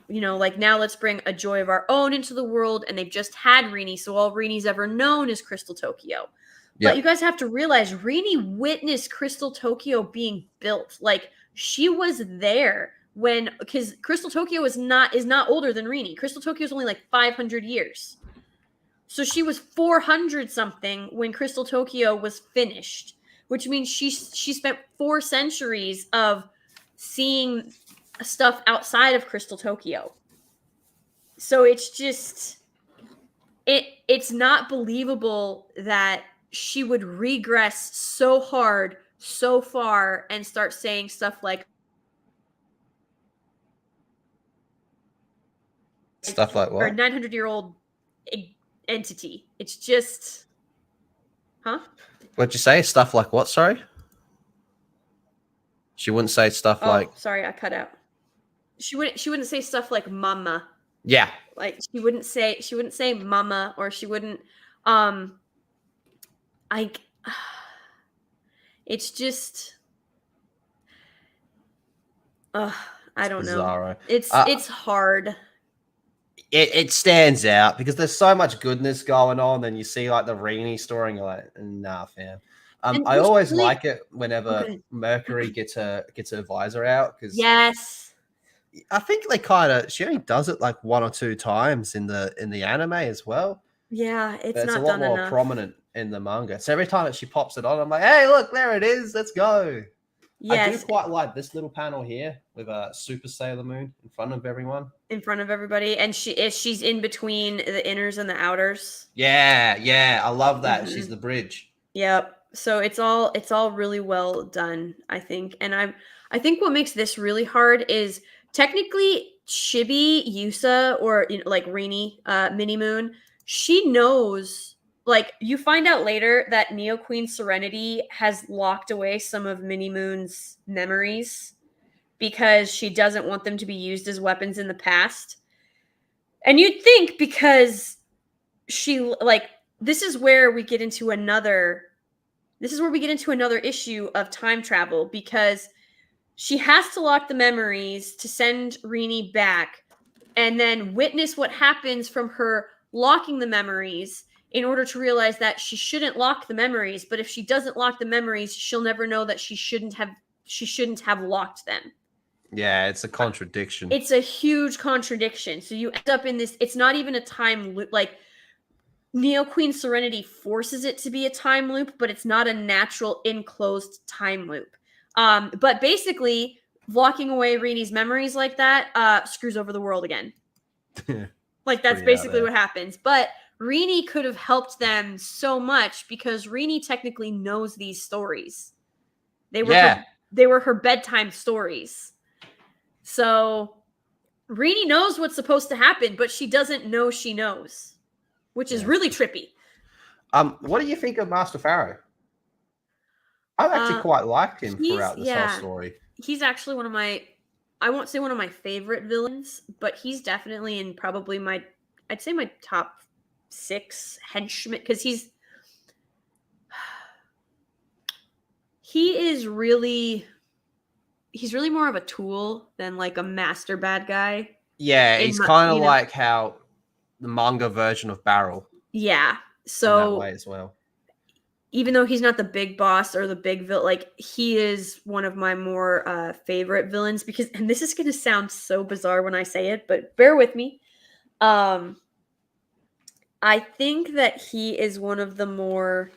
like, now let's bring a joy of our own into the world. And they've just had Rini, so all Rini's ever known is Crystal Tokyo. But you guys have to realize Rini witnessed Crystal Tokyo being built. Like, she was there because Crystal Tokyo is not older than Rini. Crystal Tokyo is only like 500 years. So she was 400 something when Crystal Tokyo was finished, which means she spent 4 centuries of seeing stuff outside of Crystal Tokyo. So it's just it's not believable that she would regress so hard, so far, and start saying stuff like what? Or 900-year-old entity. It's just, huh? What'd you say? Stuff like what? Sorry, she wouldn't say stuff like. Sorry, I cut out. She wouldn't say stuff like mama. Yeah. Like, she wouldn't say mama, or she wouldn't it's just I don't know. It's hard. It stands out because there's so much goodness going on, and you see like the Rini story, and you're like, nah, fam. I always like it whenever Mercury gets her visor out, because yes, I think she only does it like 1 or 2 times in the anime as well. Yeah, it's not a lot more prominent in the manga. So every time that she pops it on, I'm like, hey, look, there it is. Let's go. Yes. I do quite like this little panel here with a Super Sailor Moon in front of everyone. In front of everybody. And she's in between the inners and the outers. Yeah. I love that. Mm-hmm. She's the bridge. Yep. So it's all really well done, I think. And I think what makes this really hard is technically Chibi, Yusa, or like Rini, Mini Moon, she knows. Like, you find out later that Neo Queen Serenity has locked away some of Mini Moon's memories because she doesn't want them to be used as weapons in the past. And you'd think, because this is where we get into another issue of time travel, because she has to lock the memories to send Rini back and then witness what happens from her locking the memories, in order to realize that she shouldn't lock the memories. But if she doesn't lock the memories, she'll never know that she shouldn't have locked them. Yeah, it's a contradiction. It's a huge contradiction. So you end up in this, it's not even a time loop. Like, Neo Queen Serenity forces it to be a time loop, but it's not a natural enclosed time loop. But basically, locking away Rini's memories like that screws over the world again. Like, that's basically what happens. But Rini could have helped them so much, because Rini technically knows these stories. They were her bedtime stories. So Rini knows what's supposed to happen, but she doesn't know she knows, which is really trippy. What do you think of Master Pharaoh? I've actually quite liked him throughout this whole story. He's actually one of my, I won't say one of my favorite villains, but he's definitely in probably I'd say my top 6 henchmen, because he's really more of a tool than like a master bad guy. Yeah, he's kind of like how the manga version of Barrel. Yeah, so in that way as well. even though he's not the big boss or the big villain, like he is one of my more favorite villains because, and this is going to sound so bizarre when I say it, but bear with me. I think that he is one of the more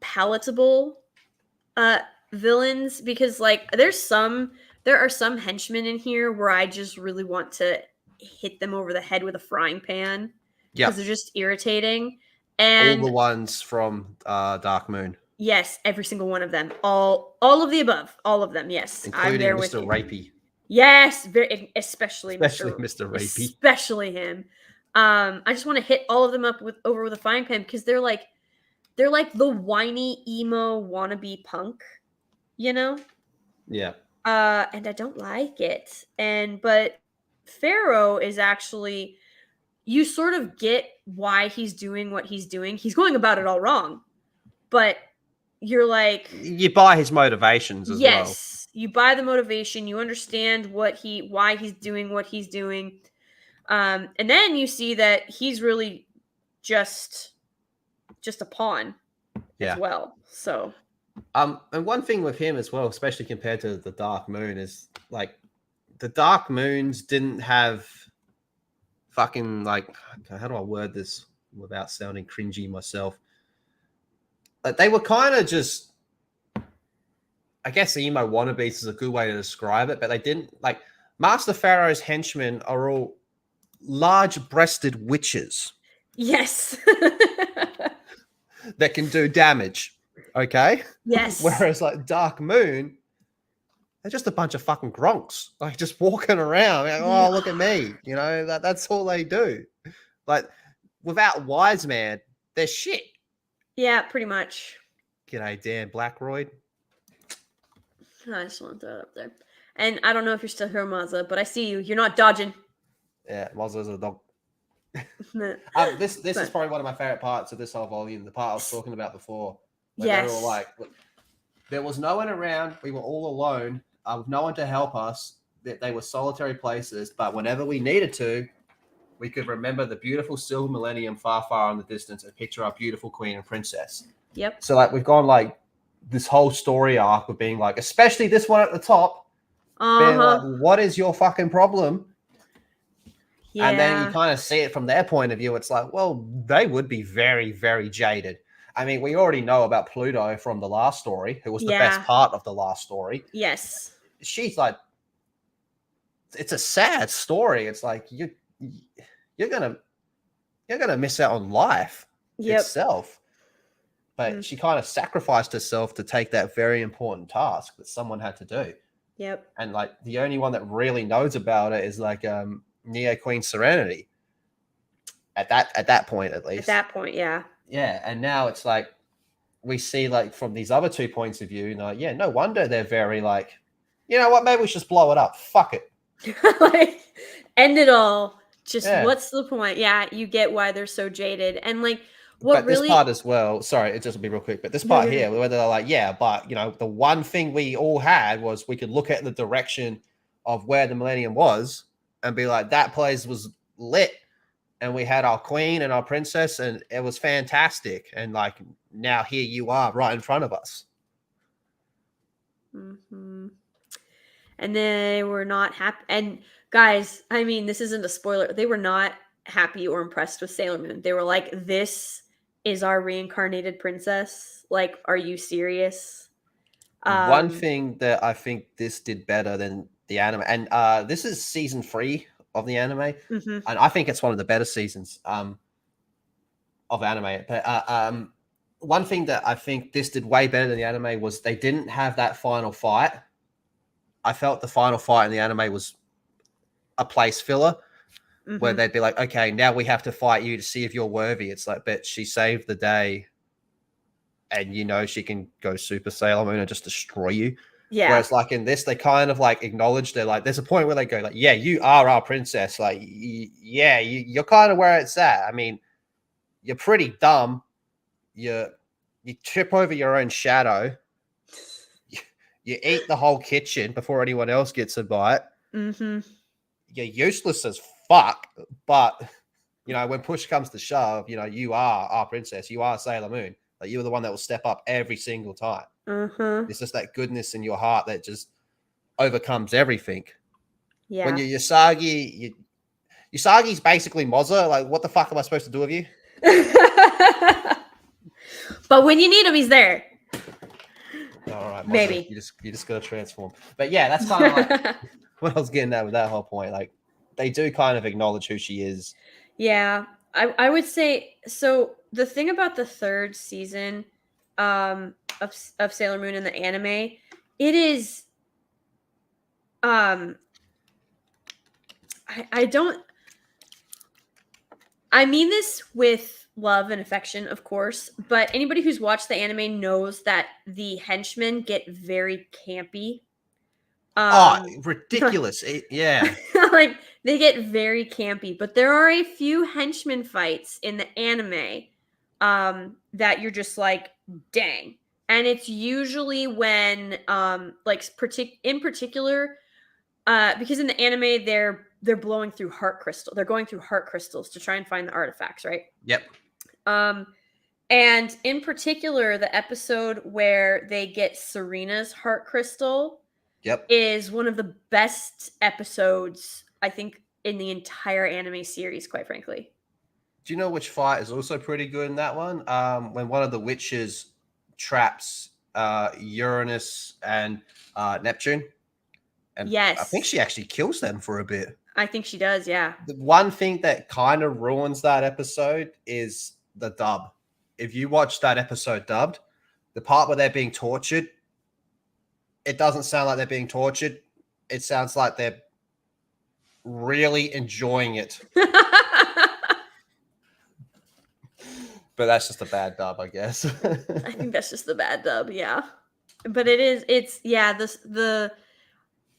palatable villains because like there are some henchmen in here where I just really want to hit them over the head with a frying pan because Yep. they're just irritating. All And the ones from Dark Moon, yes, every single one of them. All of the above. All of them. Yes. I'm including there with Mr. you. Rapey. Yes, very, especially Mr. Rapey. Especially him. I just want to hit all of them up with a frying pan because they're like the whiny emo wannabe punk, you know? Yeah. And I don't like it. But Pharaoh is actually, you sort of get why he's doing what he's doing. He's going about it all wrong. But you're like, You buy his motivations as well. yes, you buy the motivation, you understand why he's doing what he's doing. And then you see that he's really just a pawn as well. So and one thing with him as well, especially compared to the Dark Moon, is like the Dark Moons didn't have fucking like, how do I word this without sounding cringy myself? Like they were kind of just, I guess emo wannabes is a good way to describe it, but they didn't like Master Pharaoh's henchmen are all large-breasted witches. yes. That can do damage. Okay. Yes. Whereas like Dark Moon, they're just a bunch of fucking gronks, like just walking around. Like, oh, look at me. You know, that's all they do. Like without Wise Man, they're shit. Yeah, pretty much. G'day, Dan Blackroyd. I just want to throw it up there. And I don't know if you're still here, Mazza, but I see you. You're not dodging. Yeah, Mazza's a dog. This is probably one of my favorite parts of this whole volume. The part I was talking about before. Yes. They were like, there was no one around. We were all alone. With no one to help us. They were solitary places. But whenever we needed to, we could remember the beautiful silver millennium far, far in the distance and picture our beautiful queen and princess. Yep. So like we've gone like this whole story arc of being like, especially this one at the top, being like, what is your fucking problem? Yeah. And then you kind of see it from their point of view. It's like, well, they would be very, very jaded. I mean, we already know about Pluto from the last story, who was the best part of the last story. Yes. She's like, it's a sad story. It's like you're gonna miss out on life itself. But she kind of sacrificed herself to take that very important task that someone had to do. Yep. And like the only one that really knows about it is like Neo Queen Serenity. At that point, at least. At that point, yeah. Yeah, and now it's like we see like from these other 2 points of view, like, yeah, no wonder they're very like, you know what, maybe we should just blow it up. Fuck it. Like, end it all. Just what's the point? Yeah, you get why they're so jaded. And like this part as well, sorry, it just will be real quick, but this part here, where they're like, yeah, but you know, the one thing we all had was we could look at the direction of where the millennium was and be like, that place was lit. And we had our queen and our princess, and it was fantastic. And like now, here you are, right in front of us. Mm-hmm. And they were not happy. And guys, I mean, this isn't a spoiler. They were not happy or impressed with Sailor Moon. They were like, "This is our reincarnated princess. Like, are you serious?" One thing that I think this did better than the anime, and this is season 3 of the anime, and I think it's one of the better seasons of anime. But one thing that I think this did way better than the anime was they didn't have that final fight. I felt the final fight in the anime was a place filler where they'd be like, okay, now we have to fight you to see if you're worthy. It's like, but she saved the day and you know she can go Super Sailor Moon and just destroy you. Yeah. Whereas like in this, they kind of like acknowledge they're like, there's a point where they go like, yeah, you are our princess. Like, yeah, you're kind of where it's at. I mean, you're pretty dumb. You trip over your own shadow. You eat the whole kitchen before anyone else gets a bite. You're useless as fuck, but you know, when push comes to shove, you know, you are our princess. You are Sailor Moon. Like, you're the one that will step up every single time. It's just that goodness in your heart that just overcomes everything. Yeah. When you're Usagi, Usagi's basically Mozza. Like, what the fuck am I supposed to do with you? But when you need him, he's there. All right, Mozza, Maybe. you just gotta transform. But yeah, that's kind of like what I was getting at with that whole point. Like, they do kind of acknowledge who she is. Yeah, I would say so. The thing about the third season of Sailor Moon in the anime, it is I don't I mean this with love and affection, of course, but anybody who's watched the anime knows that the henchmen get very campy. Ridiculous. Yeah. Like, they get very campy, but there are a few henchman fights in the anime that you're just like, dang. And it's usually when like in particular because in the anime they're blowing through heart crystal. They're going through heart crystals to try and find the artifacts, right? Yep. And in particular, the episode where they get Serena's heart crystal is one of the best episodes, I think, in the entire anime series, quite frankly. Do you know which fight is also pretty good in that one? When one of the witches traps Uranus and Neptune. And yes. I think she actually kills them for a bit. I think she does, yeah. The one thing that kind of ruins that episode is the dub. If you watch that episode dubbed, the part where they're being tortured, it doesn't sound like they're being tortured. It sounds like they're really enjoying it. But that's just a bad dub, I guess. I think that's just the bad dub, yeah. But it's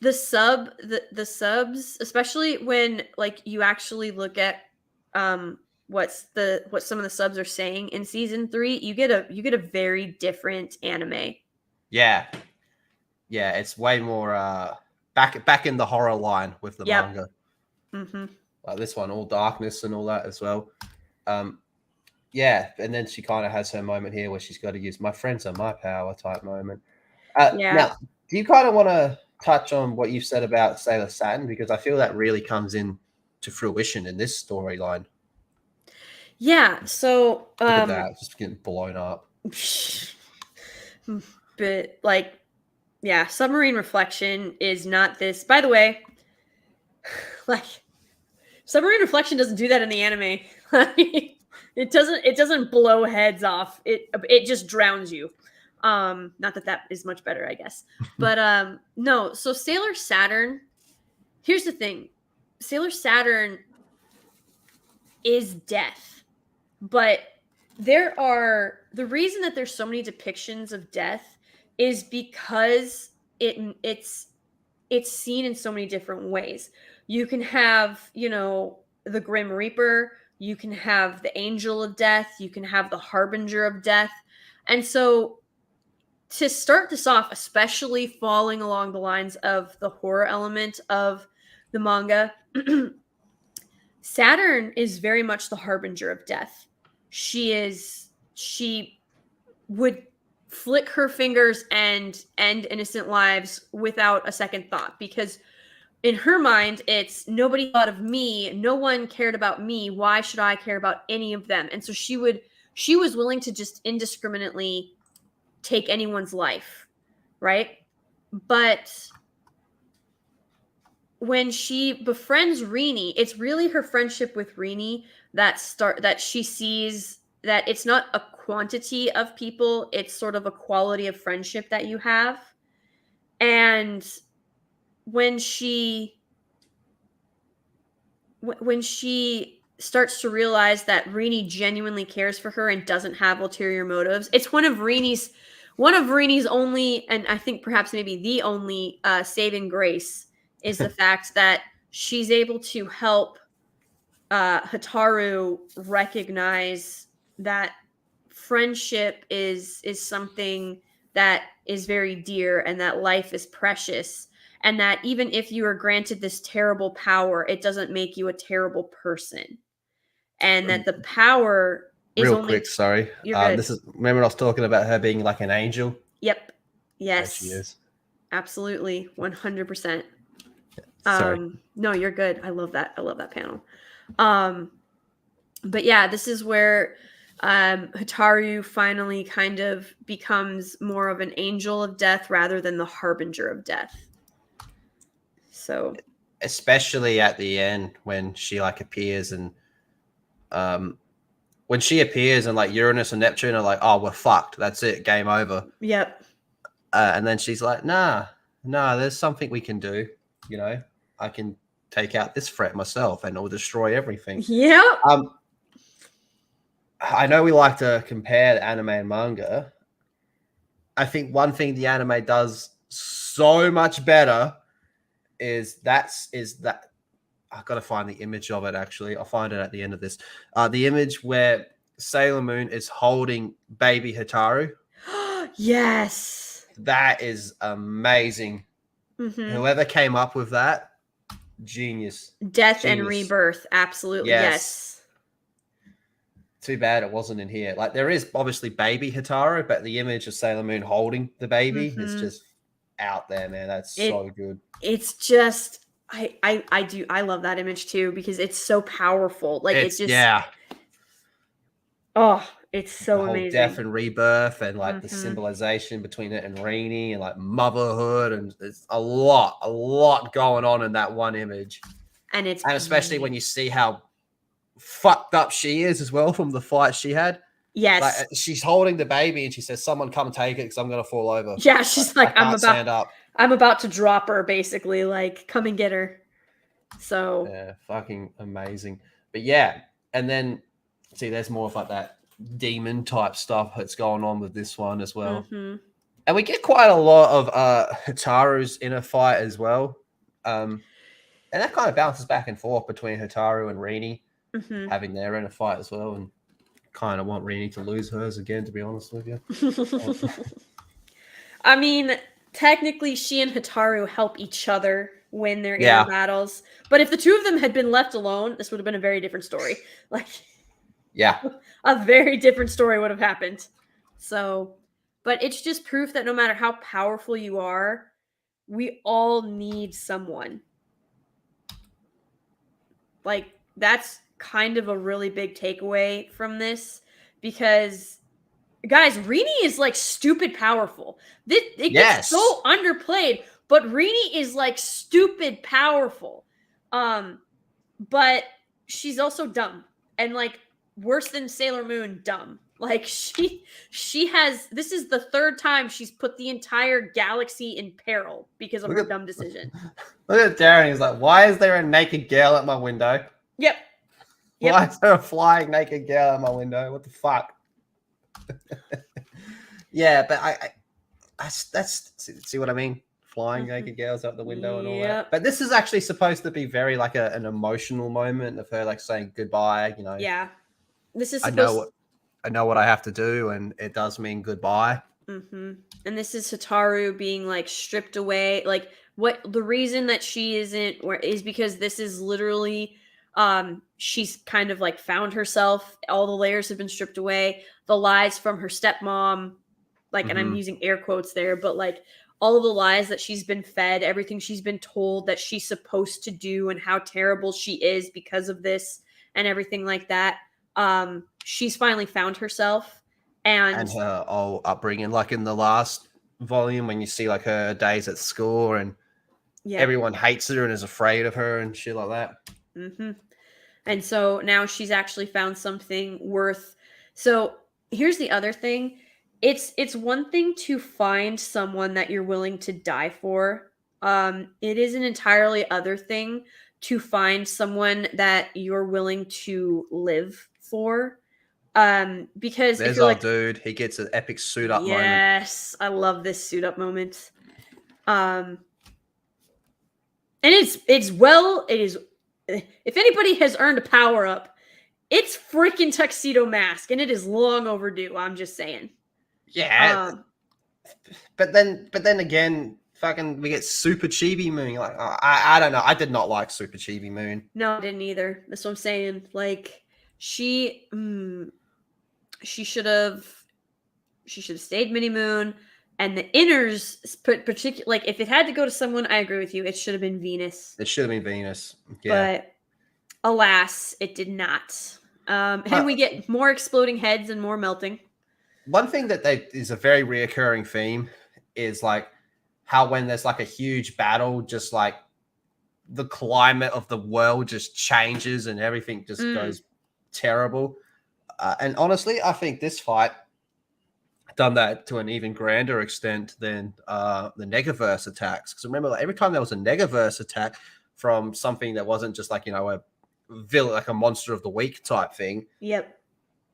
the subs, especially when like you actually look at what some of the subs are saying in season 3, you get a very different anime. Yeah, it's way more back in the horror line with the manga. Like this one, all darkness and all that as well. Yeah, and then she kind of has her moment here where she's got to use "my friends are my power" type moment. Now, do you kind of want to touch on what you've said about Sailor Saturn, because I feel that really comes in to fruition in this storyline? Yeah, so look at that, just getting blown up. But like, yeah, Submarine Reflection is not this. By the way, like, Submarine Reflection doesn't do that in the anime. It doesn't blow heads off. It just drowns you. Not that is much better, I guess. But no, so Sailor Saturn, here's the thing. Sailor Saturn is death. But the reason that there's so many depictions of death is because it's seen in so many different ways. You can have, the Grim Reaper, you can have the Angel of Death, you can have the Harbinger of Death. And so to start this off, especially falling along the lines of the horror element of the manga, Saturn is very much the harbinger of death. She would flick her fingers and end innocent lives without a second thought, because in her mind, it's nobody thought of me. No one cared about me. Why should I care about any of them? And so she was willing to just indiscriminately take anyone's life, right? But when she befriends Rini, it's really her friendship with Rini that she sees that it's not a quantity of people, it's sort of a quality of friendship that you have. And when she starts to realize that Rini genuinely cares for her and doesn't have ulterior motives, it's one of Rini's only, and I think perhaps maybe the only saving grace is the fact that she's able to help Hitaru recognize that friendship is something that is very dear, and that life is precious, and that even if you are granted this terrible power, it doesn't make you a terrible person. and that the power is Real only. quick, sorry. You're good. This is, remember I was talking about her being like an angel? Yep. There Yes. she is. Absolutely. 100%. Sorry. No, you're good. I love that. I love that panel. But yeah, this is where Hitaru finally kind of becomes more of an angel of death rather than the harbinger of death. So, especially at the end when she like appears and when she appears and like Uranus and Neptune are like, oh, we're fucked. That's it. Game over. yep. And then she's like, nah, there's something we can do. You know, I can take out this threat myself and it'll destroy everything. Yep. I know we like to compare the anime and manga. I think one thing the anime does so much better is that I've got to find the image of it. Actually, I'll find it at the end of this. The image where Sailor Moon is holding baby Hitaru. Yes. That is amazing. Mm-hmm. Whoever came up with that, genius. Death Genius. and rebirth. Absolutely. Yes. Too bad it wasn't in here. Like there is obviously baby Hitaru, but the image of Sailor Moon holding the baby is just out there, man. That's so good. It's just I love that image too because it's so powerful. Like it's just oh, it's so the amazing. Whole death and rebirth and like the symbolization between it and Rini and like motherhood and there's a lot going on in that one image. And especially when you see how fucked up she is as well from the fight she had. Yes. Like, she's holding the baby and she says, someone come take it because I'm going to fall over. Yeah, she's like I'm about to drop her, basically. Like, come and get her. So. Yeah, fucking amazing. But yeah, and then, see, there's more of like that demon type stuff that's going on with this one as well. Mm-hmm. And we get quite a lot of Hitaru's inner fight as well. And that kind of bounces back and forth between Hitaru and Rini. Having their inner fight as well, and kind of want Rini to lose hers again, to be honest with you. I mean, technically, she and Hitaru help each other win their inner battles. But if the two of them had been left alone, this would have been a very different story. Like, a very different story would have happened. So, but it's just proof that no matter how powerful you are, we all need someone. Like, that's kind of a really big takeaway from this because, guys, Rini is like stupid powerful. It gets so underplayed, but Rini is like stupid powerful. But she's also dumb and like worse than Sailor Moon dumb. Like she has, this is the third time she's put the entire galaxy in peril because of her dumb decision. Look at Darren. He's like, why is there a naked girl at my window? Yep. Why is there a flying naked girl at my window? What the fuck? Yeah, but I that's see what I mean? Flying naked girls out the window and all that. But this is actually supposed to be very like an emotional moment of her like saying goodbye, you know. Yeah. This is I know what I have to do, and it does mean goodbye. And this is Hitaru being like stripped away. Like what the reason that she isn't is because this is literally she's kind of like found herself. All the layers have been stripped away. The lies from her stepmom, like, and I'm using air quotes there, but like all of the lies that she's been fed, everything she's been told that she's supposed to do and how terrible she is because of this and everything like that. She's finally found herself and her whole upbringing, like in the last volume when you see like her days at school and everyone hates her and is afraid of her and shit like that. And so now she's actually found something worth. So here's the other thing. It's one thing to find someone that you're willing to die for. It is an entirely other thing to find someone that you're willing to live for. Because there's our dude, he gets an epic suit up moment. Yes, I love this suit up moment. And it is. If anybody has earned a power up, it's freaking Tuxedo Mask, and it is long overdue. I'm just saying. Yeah. But then again, fucking, we get Super Chibi Moon. Like, I don't know. I did not like Super Chibi Moon. No, I didn't either. That's what I'm saying. Like, She should have stayed Mini Moon, and the inners particular, like if it had to go to someone, I agree with you. It should have been Venus. It should have been Venus. Yeah. But alas, it did not. And we get more exploding heads and more melting. One thing that is a very reoccurring theme is like how when there's like a huge battle, just like the climate of the world just changes and everything just goes terrible. And honestly, I think this fight done that to an even grander extent than the Negaverse attacks. Because remember, like, every time there was a Negaverse attack from something that wasn't just like, a villain, like a monster of the week type thing. Yep.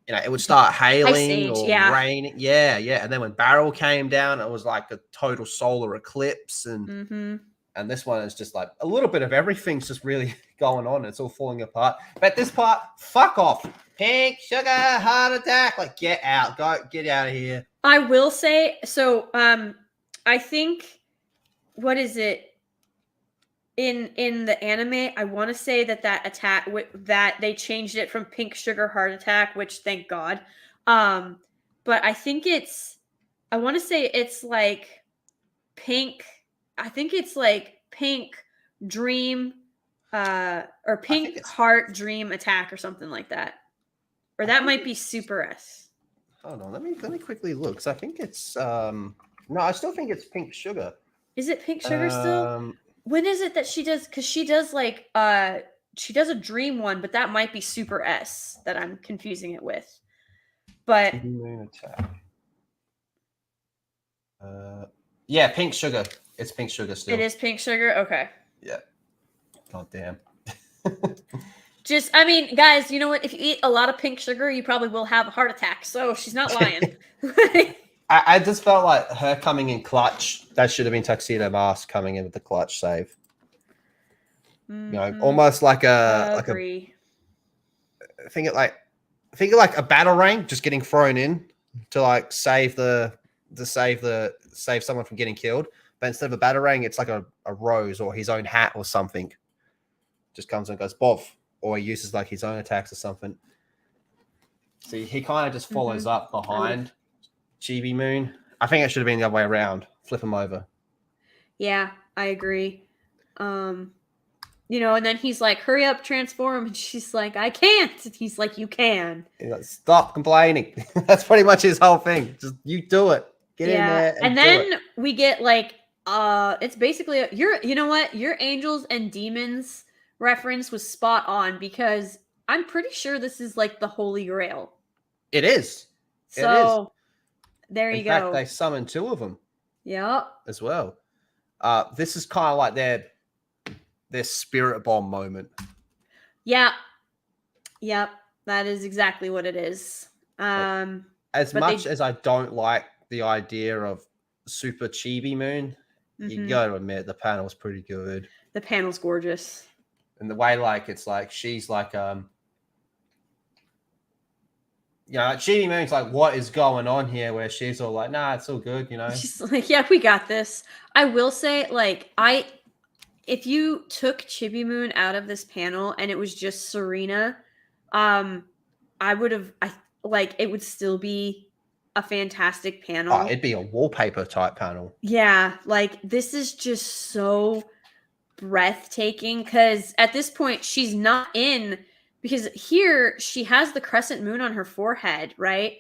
It would start hailing or yeah. raining. Yeah. And then when Barrel came down, it was like a total solar eclipse. And and this one is just like a little bit of everything's just really going on. It's all falling apart. But this part, fuck off. Pink sugar, heart attack. Like, get out. Get out of here. I will say, so I think, what is it? In the anime, I want to say that attack, that they changed it from pink sugar heart attack, which thank God. But I think I want to say it's like pink. I think it's like pink dream, or pink heart dream attack or something like that. Or that might be Super S. Hold on, let me quickly look. So I think it's no, I still think it's pink sugar. Is it pink sugar still? When is it that she does? Because she does like she does a dream one, but that might be Super S that I'm confusing it with. But Moon attack. Yeah, pink sugar. It's pink sugar still. It is pink sugar. Okay. Yeah. God damn. Just, I mean, guys, you know what? If you eat a lot of pink sugar, you probably will have a heart attack. So she's not lying. I just felt like her coming in clutch. That should have been Tuxedo Mask coming in with the clutch save. Almost like a think it like a battle ring just getting thrown in to like save someone from getting killed. But instead of a battle ring, it's like a rose or his own hat or something. Just comes and goes bov, or he uses like his own attacks or something. See, he kind of just follows up behind Chibi Moon. I think it should have been the other way around. Flip him over. Yeah, I agree. And then he's like, hurry up, transform. And she's like, I can't. And he's like, you can. He's like, stop complaining. That's pretty much his whole thing. Just you do it. Get in there. And then we get like, it's basically, your angels and demons reference was spot on, because I'm pretty sure this is like the Holy Grail. It is. So there you go. In fact, they summoned 2 of them. Yep. As well. This is kind of like their spirit bomb moment. Yeah. Yep. That is exactly what it is. As much as I don't like the idea of Super Chibi Moon, you got to admit the panel's pretty good. The panel's gorgeous. And the way, like, it's like she's like Chibi Moon's like, what is going on here? Where she's all like, nah, it's all good, She's like, yeah, we got this. I will say, like, if you took Chibi Moon out of this panel and it was just Serena, it would still be a fantastic panel. Oh, it'd be a wallpaper type panel. Yeah, like, this is just so breathtaking, because at this point she's not in, because here she has the crescent moon on her forehead, right?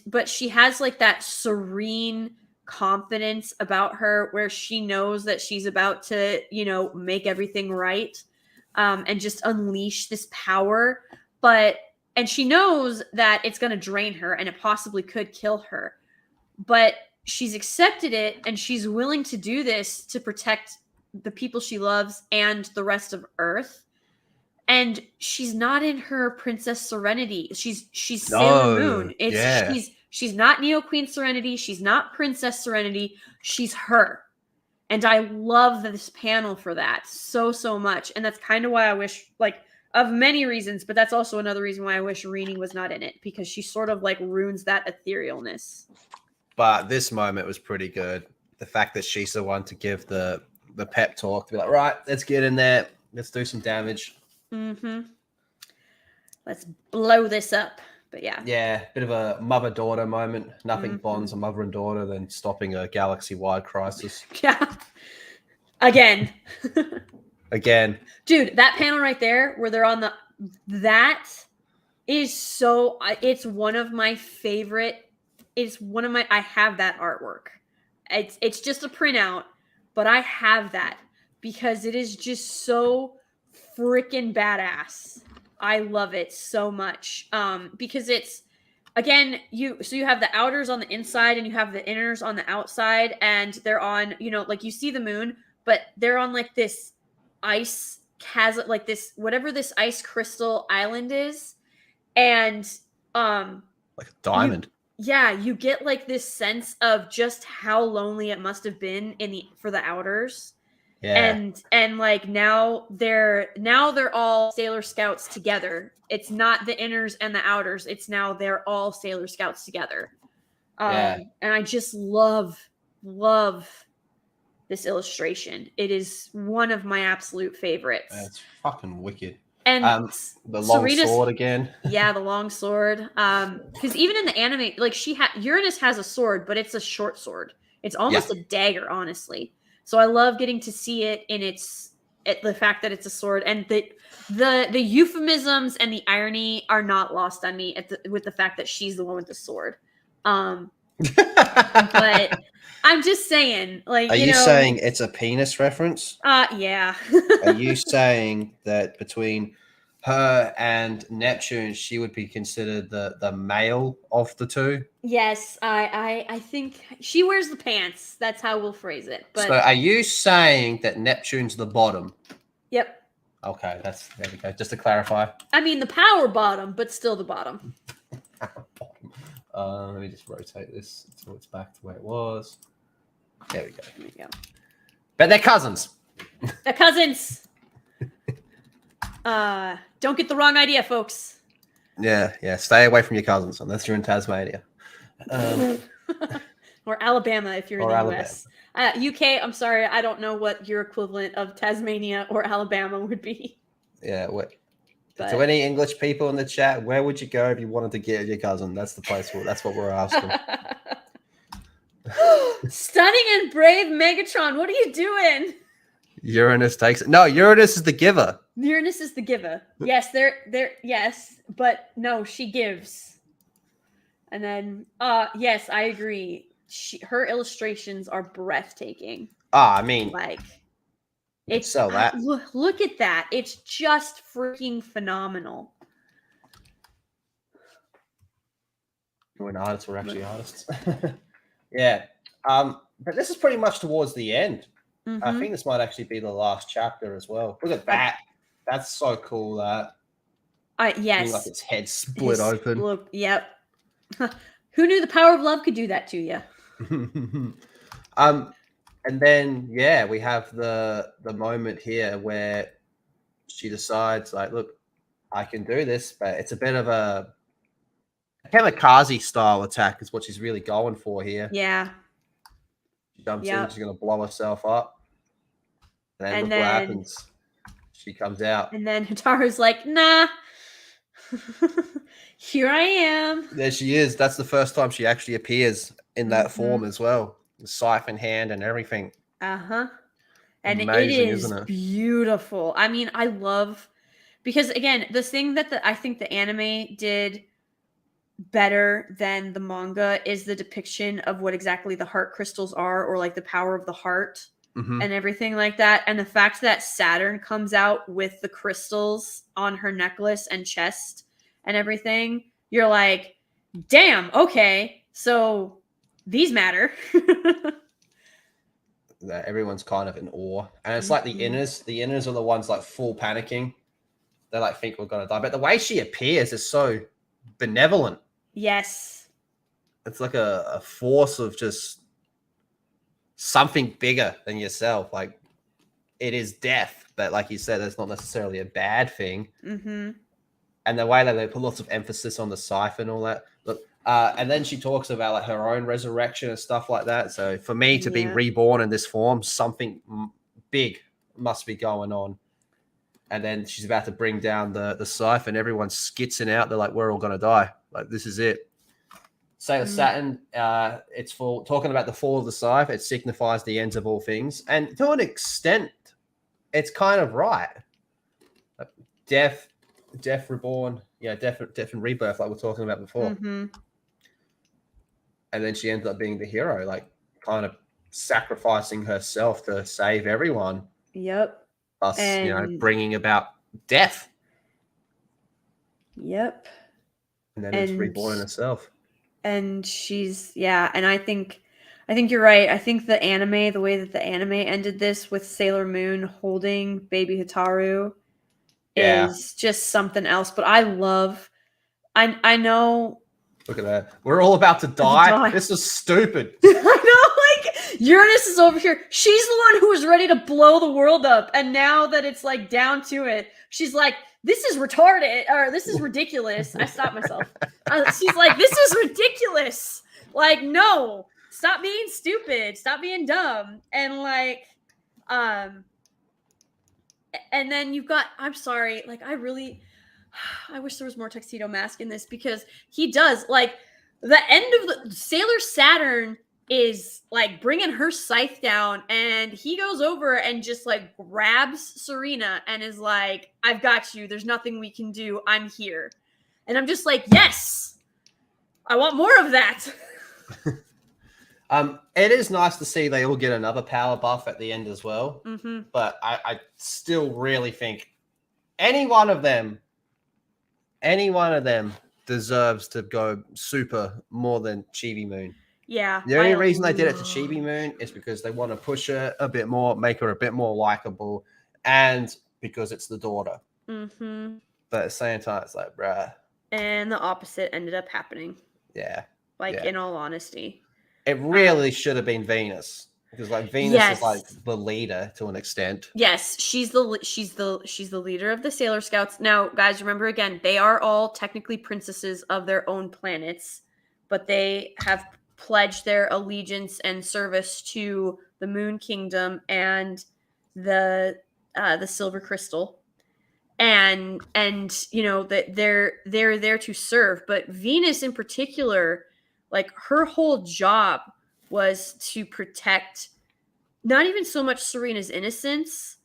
But she has like that serene confidence about her where she knows that she's about to make everything right, and just unleash this power, and she knows that it's going to drain her and it possibly could kill her, but she's accepted it and she's willing to do this to protect the people she loves and the rest of Earth. And she's not in her Princess Serenity. She's Sailor Moon. She's not Neo Queen Serenity. She's not Princess Serenity. She's her. And I love this panel for that so much. And that's kind of why I wish, like, of many reasons, but that's also another reason why I wish Rini was not in it, because she sort of like ruins that etherealness. But this moment was pretty good. The fact that she's the one to give the pep talk to be like, right, let's get in there. Let's do some damage. let's blow this up. But yeah. Yeah, bit of a mother-daughter moment. Nothing Mhm. bonds a mother and daughter than stopping a galaxy-wide crisis. Yeah. Again. Again. Dude, that panel right there where they're on that is so it's one of my favorite. I have that artwork. It's just a printout, but I have that because it is just so freaking badass. I love it so much. Because it's again, you have the outers on the inside and you have the inners on the outside, and they're on, like you see the moon, but they're on like this ice chasm, like this whatever this ice crystal island is. And like a diamond. you get like this sense of just how lonely it must have been for the outers. Yeah. And like now they're all Sailor Scouts together. It's not the inners and the outers. It's now they're all Sailor Scouts together. Yeah. And I just love this illustration. It is one of my absolute favorites. It's fucking wicked. And the long sword again. Yeah, the long sword. Because even in the anime, like Uranus has a sword, but it's a short sword. It's almost a dagger, honestly. So I love getting to see it in the fact that it's a sword, and the euphemisms and the irony are not lost on me with the fact that she's the one with the sword. But I'm just saying, like, are you saying it's a penis reference? Yeah. Are you saying that between her and Neptune, she would be considered the male of the two? Yes, I think she wears the pants. That's how we'll phrase it. But so are you saying that Neptune's the bottom? Yep. Okay, there we go. Just to clarify. I mean the power bottom, but still the bottom. Let me just rotate this until it's back to where it was. There we go. There we go. But they're cousins. They're cousins. Don't get the wrong idea, folks. Yeah. Stay away from your cousins unless you're in Tasmania. Or Alabama if you're in the Alabama. US. UK, I'm sorry, I don't know what your equivalent of Tasmania or Alabama would be. Yeah, to any English people in the chat, where would you go if you wanted to get your cousin? That's the place. That's what we're asking. Stunning and brave Megatron, what are you doing? Uranus takes it. No, Uranus is the giver. Uranus is the giver. Yes, yes, but no, she gives. And then, yes, I agree. Her illustrations are breathtaking. I mean, like, it's so that. Look at that. It's just freaking phenomenal. We're artists. We're actually artists. Yeah. But this is pretty much towards the end. Mm-hmm. I think this might actually be the last chapter as well. Look at that. That's so cool. Yes. Like its head split open. Look, yep. Who knew the power of love could do that to you? And then we have the moment here where she decides, like, look, I can do this, but it's a bit of a kamikaze style attack is what she's really going for here. Yeah. She jumps in, she's gonna blow herself up. And then look what happens. She comes out. And then Hitaru's like, nah. Here I am. There she is. That's the first time she actually appears in that form as well. The scythe in hand and everything. Uh-huh. And amazing, it is isn't it? Beautiful. I mean, I love, because again, the thing that I think the anime did better than the manga is the depiction of what exactly the heart crystals are, or like the power of the heart and everything like that. And the fact that Saturn comes out with the crystals on her necklace and chest and everything, you're like, damn, okay, so these matter. Everyone's kind of in awe. And it's like the inners are the ones like full panicking. They like think we're gonna die. But the way she appears is so benevolent. Yes. It's like a force of just something bigger than yourself. Like, it is death, but like you said, that's not necessarily a bad thing. And the way that they put lots of emphasis on the scythe and all that. Look, and then she talks about like her own resurrection and stuff like that. So for me to be reborn in this form, something big must be going on. And then she's about to bring down the scythe, and everyone's skitzing out. They're like, "We're all gonna die. Like, this is it." Sailor Saturn, it's talking about the fall of the scythe. It signifies the end of all things, and to an extent, it's kind of right. Death reborn, death and rebirth, like we're talking about before. Mm-hmm. And then she ends up being the hero, like kind of sacrificing herself to save everyone. Yep. Thus, bringing about death. Yep. And then it's reborn in herself. And she's and I think you're right. I think the way that the anime ended this with Sailor Moon holding baby Hitaru is just something else. But I know. Look at that. We're all about to die. This is stupid. I know, like Uranus is over here. She's the one who was ready to blow the world up, and now that it's like down to it, she's like, "This is retarded," or "This is ridiculous." I stopped myself. She's like, "This is ridiculous." Like, no, stop being stupid. Stop being dumb. And like, and then you've got. I'm sorry. Like, I wish there was more Tuxedo Mask in this, because he does, like, the end of the Sailor Saturn is like bringing her scythe down, and he goes over and just like grabs Serena and is like, "I've got you. There's nothing we can do. I'm here." And I'm just like, yes, I want more of that. It is nice to see they all get another power buff at the end as well. Mm-hmm. But I still really think any one of them deserves to go super more than Chibi Moon. Yeah. The only reason they did it to Chibi Moon is because they want to push her a bit more, make her a bit more likable, and because it's the daughter. Mm-hmm. But at the same time, it's like, bruh. And the opposite ended up happening. Yeah. In all honesty. It really should have been Venus. Because like Venus is like the leader to an extent. Yes, she's the leader of the Sailor Scouts. Now, guys, remember again, they are all technically princesses of their own planets, but they have pledged their allegiance and service to the Moon Kingdom and the Silver Crystal, and that they're there to serve. But Venus in particular, like, her whole job was to protect not even so much Serena's innocence,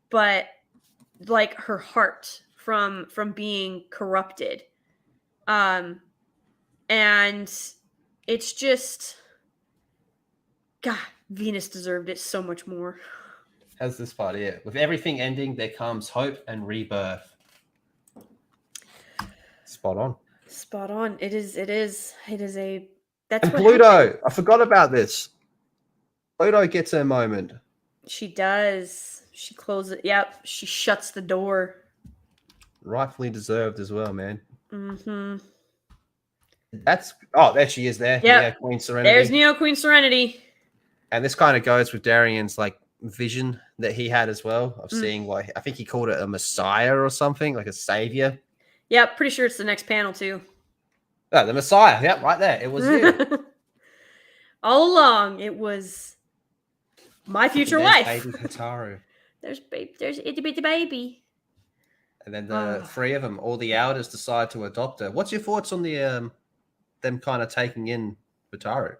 but like her heart from being corrupted. And it's just, God, Venus deserved it so much more. How's this part here? With everything ending, there comes hope and rebirth. Spot on. Spot on. It is a. That's and what Pluto. happened. I forgot about this. Pluto gets her moment. She does. She closes. Yep. She shuts the door. Rightfully deserved as well, man. Mm-hmm. There she is there. Yep. Yeah, Queen Serenity. There's Neo Queen Serenity. And this kind of goes with Darian's like vision that he had as well of seeing what I think he called it a messiah or something, like a savior. Yep, pretty sure it's the next panel too. Oh, the Messiah. Yep, right there. It was you. All along, it was my future wife. Baby Hitaru. There's itty bitty baby. And then the three of them, all the elders, decide to adopt her. What's your thoughts on the them kind of taking in Hitaru?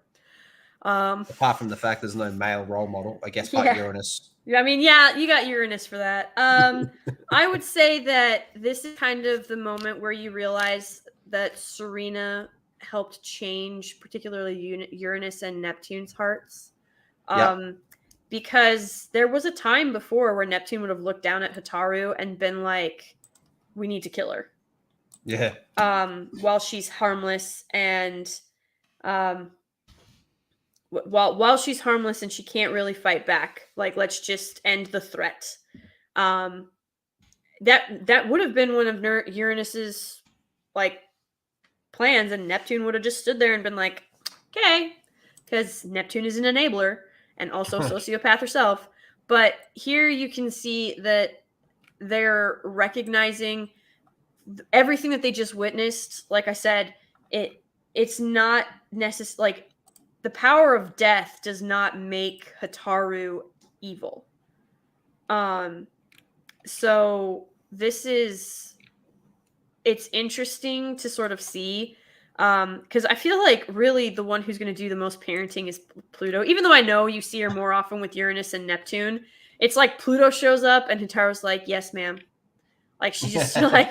Apart from the fact there's no male role model, I guess, but Uranus. I mean, yeah, you got Uranus for that. I would say that this is kind of the moment where you realize that Serena helped change particularly Uranus and Neptune's hearts. Because there was a time before where Neptune would have looked down at Hitaru and been like, we need to kill her. Yeah. While she's harmless and while she's harmless and she can't really fight back, like, let's just end the threat. That would have been one of Uranus's like plans, and Neptune would have just stood there and been like, okay, because Neptune is an enabler and also sociopath herself. But here you can see that they're recognizing everything that they just witnessed. Like I said, it's not necessary. Like, the power of death does not make Hitaru evil. So it's interesting to sort of see, because I feel like really the one who's going to do the most parenting is Pluto. Even though I know you see her more often with Uranus and Neptune, it's like Pluto shows up and Hitaru's like, "Yes, ma'am." Like she just like,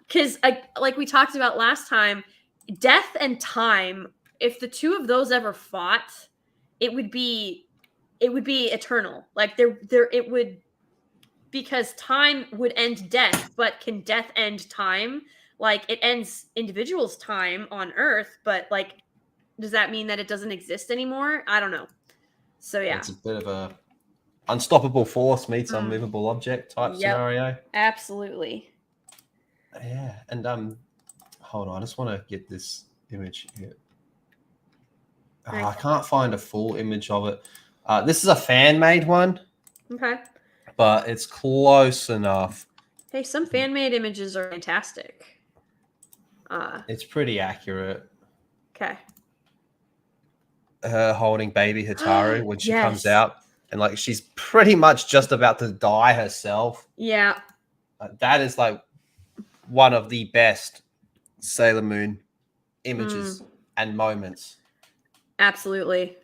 because like we talked about last time, death and time. If the two of those ever fought, it would be eternal. Like it would, because time would end death, but can death end time? Like it ends individuals' time on Earth, but like, does that mean that it doesn't exist anymore? I don't know. So yeah, It's a bit of a unstoppable force meets unmovable object type scenario. Absolutely. Yeah, and hold on, I just want to get this image here. I can't find a full image of it. This is a fan-made one. Okay. But it's close enough. Hey, some fan-made images are fantastic. It's pretty accurate. Okay. Her holding baby Hitaru when she comes out, and like she's pretty much just about to die herself. Yeah. That is like one of the best Sailor Moon images and moments. Absolutely.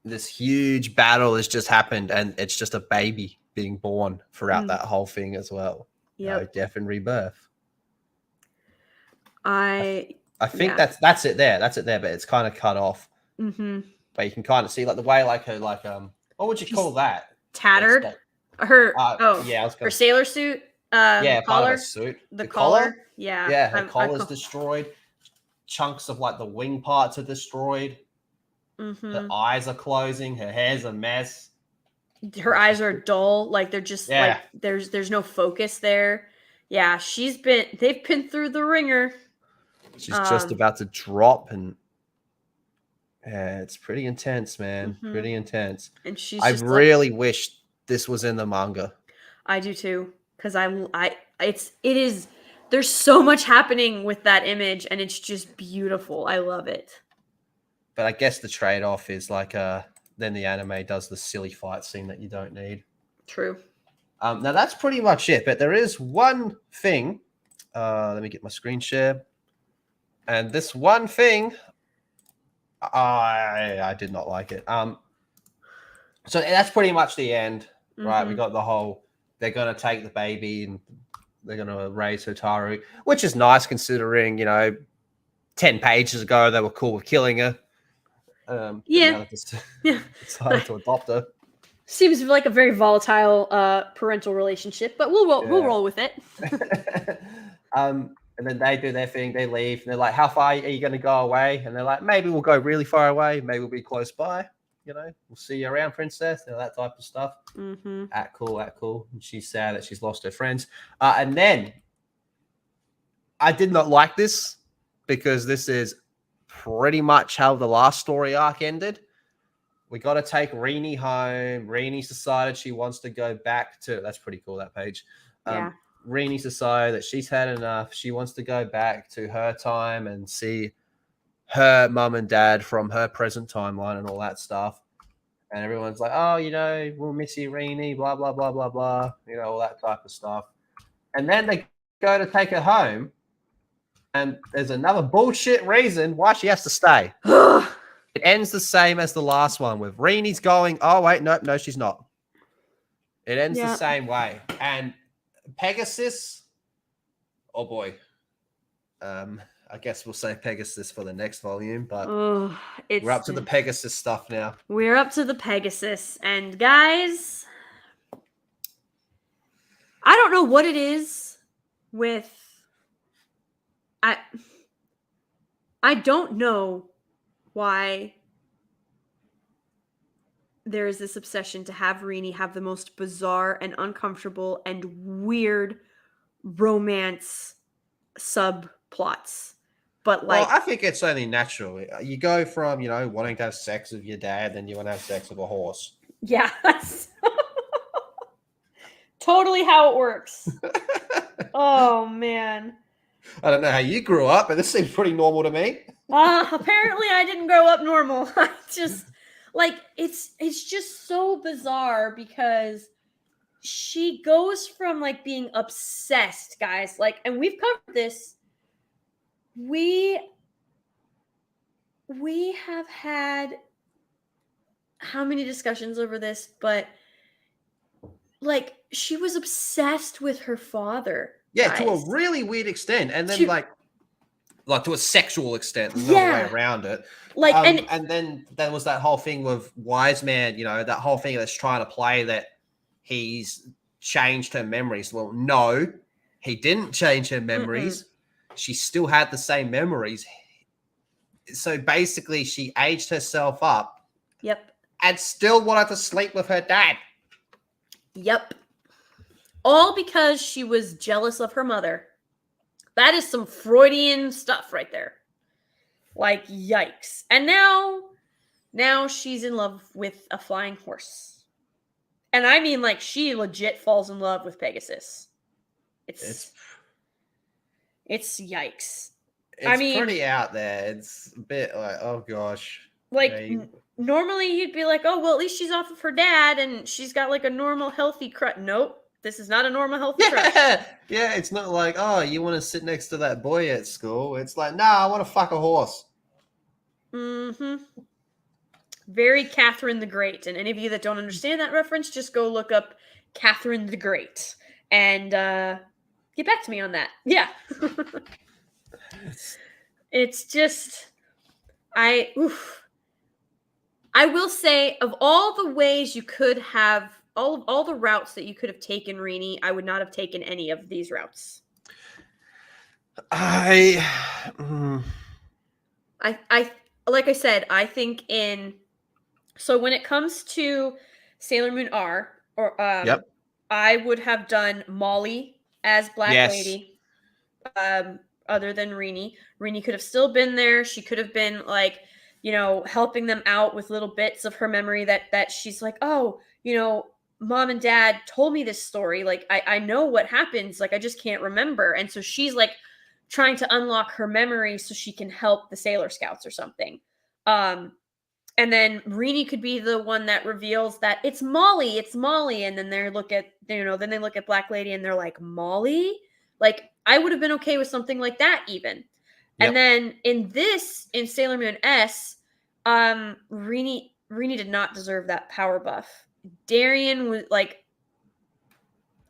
This huge battle has just happened, and it's just a baby being born throughout that whole thing as well. Yeah. Death and rebirth. I think that's it there. That's it there, but it's kind of cut off. Mm-hmm. But you can kind of see like the way like her what would you call that? Tattered. Her her sailor suit. Part collar, of her suit. The collar. Yeah. Yeah, her collar's destroyed. Chunks of like the wing parts are destroyed. Her eyes are closing. Her hair's a mess. Her eyes are dull. Like they're just like there's no focus there. Yeah, they've been through the ringer. She's just about to drop, and yeah, it's pretty intense, man. Pretty intense. And I really wish this was in the manga. I do too, because it is. There's so much happening with that image, and it's just beautiful. I love it. But I guess the trade-off is like then the anime does the silly fight scene that you don't need. True. Now that's pretty much it. But there is one thing. Let me get my screen share. And this one thing, I did not like it. So that's pretty much the end, right? We got the whole. They're gonna take the baby and they're gonna raise Hitaru, which is nice considering 10 pages ago they were cool with killing her. Decided to adopt her. Seems like a very volatile parental relationship, but we'll roll with it. And then they do their thing, they leave, and they're like, "How far are you going to go away?" And they're like, "Maybe we'll go really far away. Maybe we'll be close by. We'll see you around, princess." That type of stuff. Act cool. And she's sad that she's lost her friends. And then I did not like this because this is pretty much how the last story arc ended. We got to take Rini home. Rini's decided she wants to go back to. That's pretty cool. That page. Rini's decided that she's had enough. She wants to go back to her time and see her mum and dad from her present timeline and all that stuff. And everyone's like, "Oh, we'll miss you, Rini, blah, blah, blah, blah, blah." All that type of stuff. And then they go to take her home. And there's another bullshit reason why she has to stay. It ends the same as the last one with Rini's going, "Oh, wait, no, she's not." It ends the same way. And Pegasus, oh boy. I guess we'll say Pegasus for the next volume, but we're up to the Pegasus stuff now. We're up to the Pegasus. And guys, I don't know what it is with... I don't know why there is this obsession to have Rini have the most bizarre and uncomfortable and weird romance subplots. But I think it's only natural. You go from, wanting to have sex with your dad, then you want to have sex with a horse. Yeah, that's totally how it works. Oh, man. I don't know how you grew up, but this seems pretty normal to me. Apparently I didn't grow up normal. I just... Like, it's just so bizarre because she goes from like being obsessed, guys, like, and we've covered this. We have had how many discussions over this, but like she was obsessed with her father. Yeah, guys. to a really weird extent, and then To- like to a sexual extent. There's no way Yeah. around it. Like, and then there was that whole thing with Wise Man. You know, that whole thing that's trying to play that he's changed her memories. Well, no, he didn't change her memories. She still had the same memories. So basically, she aged herself up. Yep. And still wanted to sleep with her dad. Yep. All because she was jealous of her mother. That is some Freudian stuff right there. Like, yikes. And now she's in love with a flying horse. And I mean, like, she legit falls in love with Pegasus. It's yikes. It's pretty out there. It's a bit like, oh gosh. Like, normally you'd be like, oh, well, at least she's off of her dad and she's got like a normal, healthy crush. Nope. This is not a normal, healthy crush. Yeah, it's not like, oh, you want to sit next to that boy at school. It's like, no, I want to fuck a horse. Mm-hmm. Very Catherine the Great. And any of you that don't understand that reference, just go look up Catherine the Great and get back to me on that. Yeah. It's just, I will say, of all the ways you could have, all the routes that you could have taken, Rini, I would not have taken any of these routes. I like I said, I think so when it comes to Sailor Moon R, or Yep. I would have done Molly as Black Lady. Other than Rini. Rini could have still been there. She could have been like, helping them out with little bits of her memory that she's like, oh, mom and dad told me this story. Like, I know what happens. Like, I just can't remember. And so she's like trying to unlock her memory so she can help the Sailor Scouts or something. And then Rini could be the one that reveals that it's Molly. And then they look at Black Lady and they're like, Molly? Like, I would have been okay with something like that even. Yep. And then in Sailor Moon S, Rini did not deserve that power buff. Darien was like,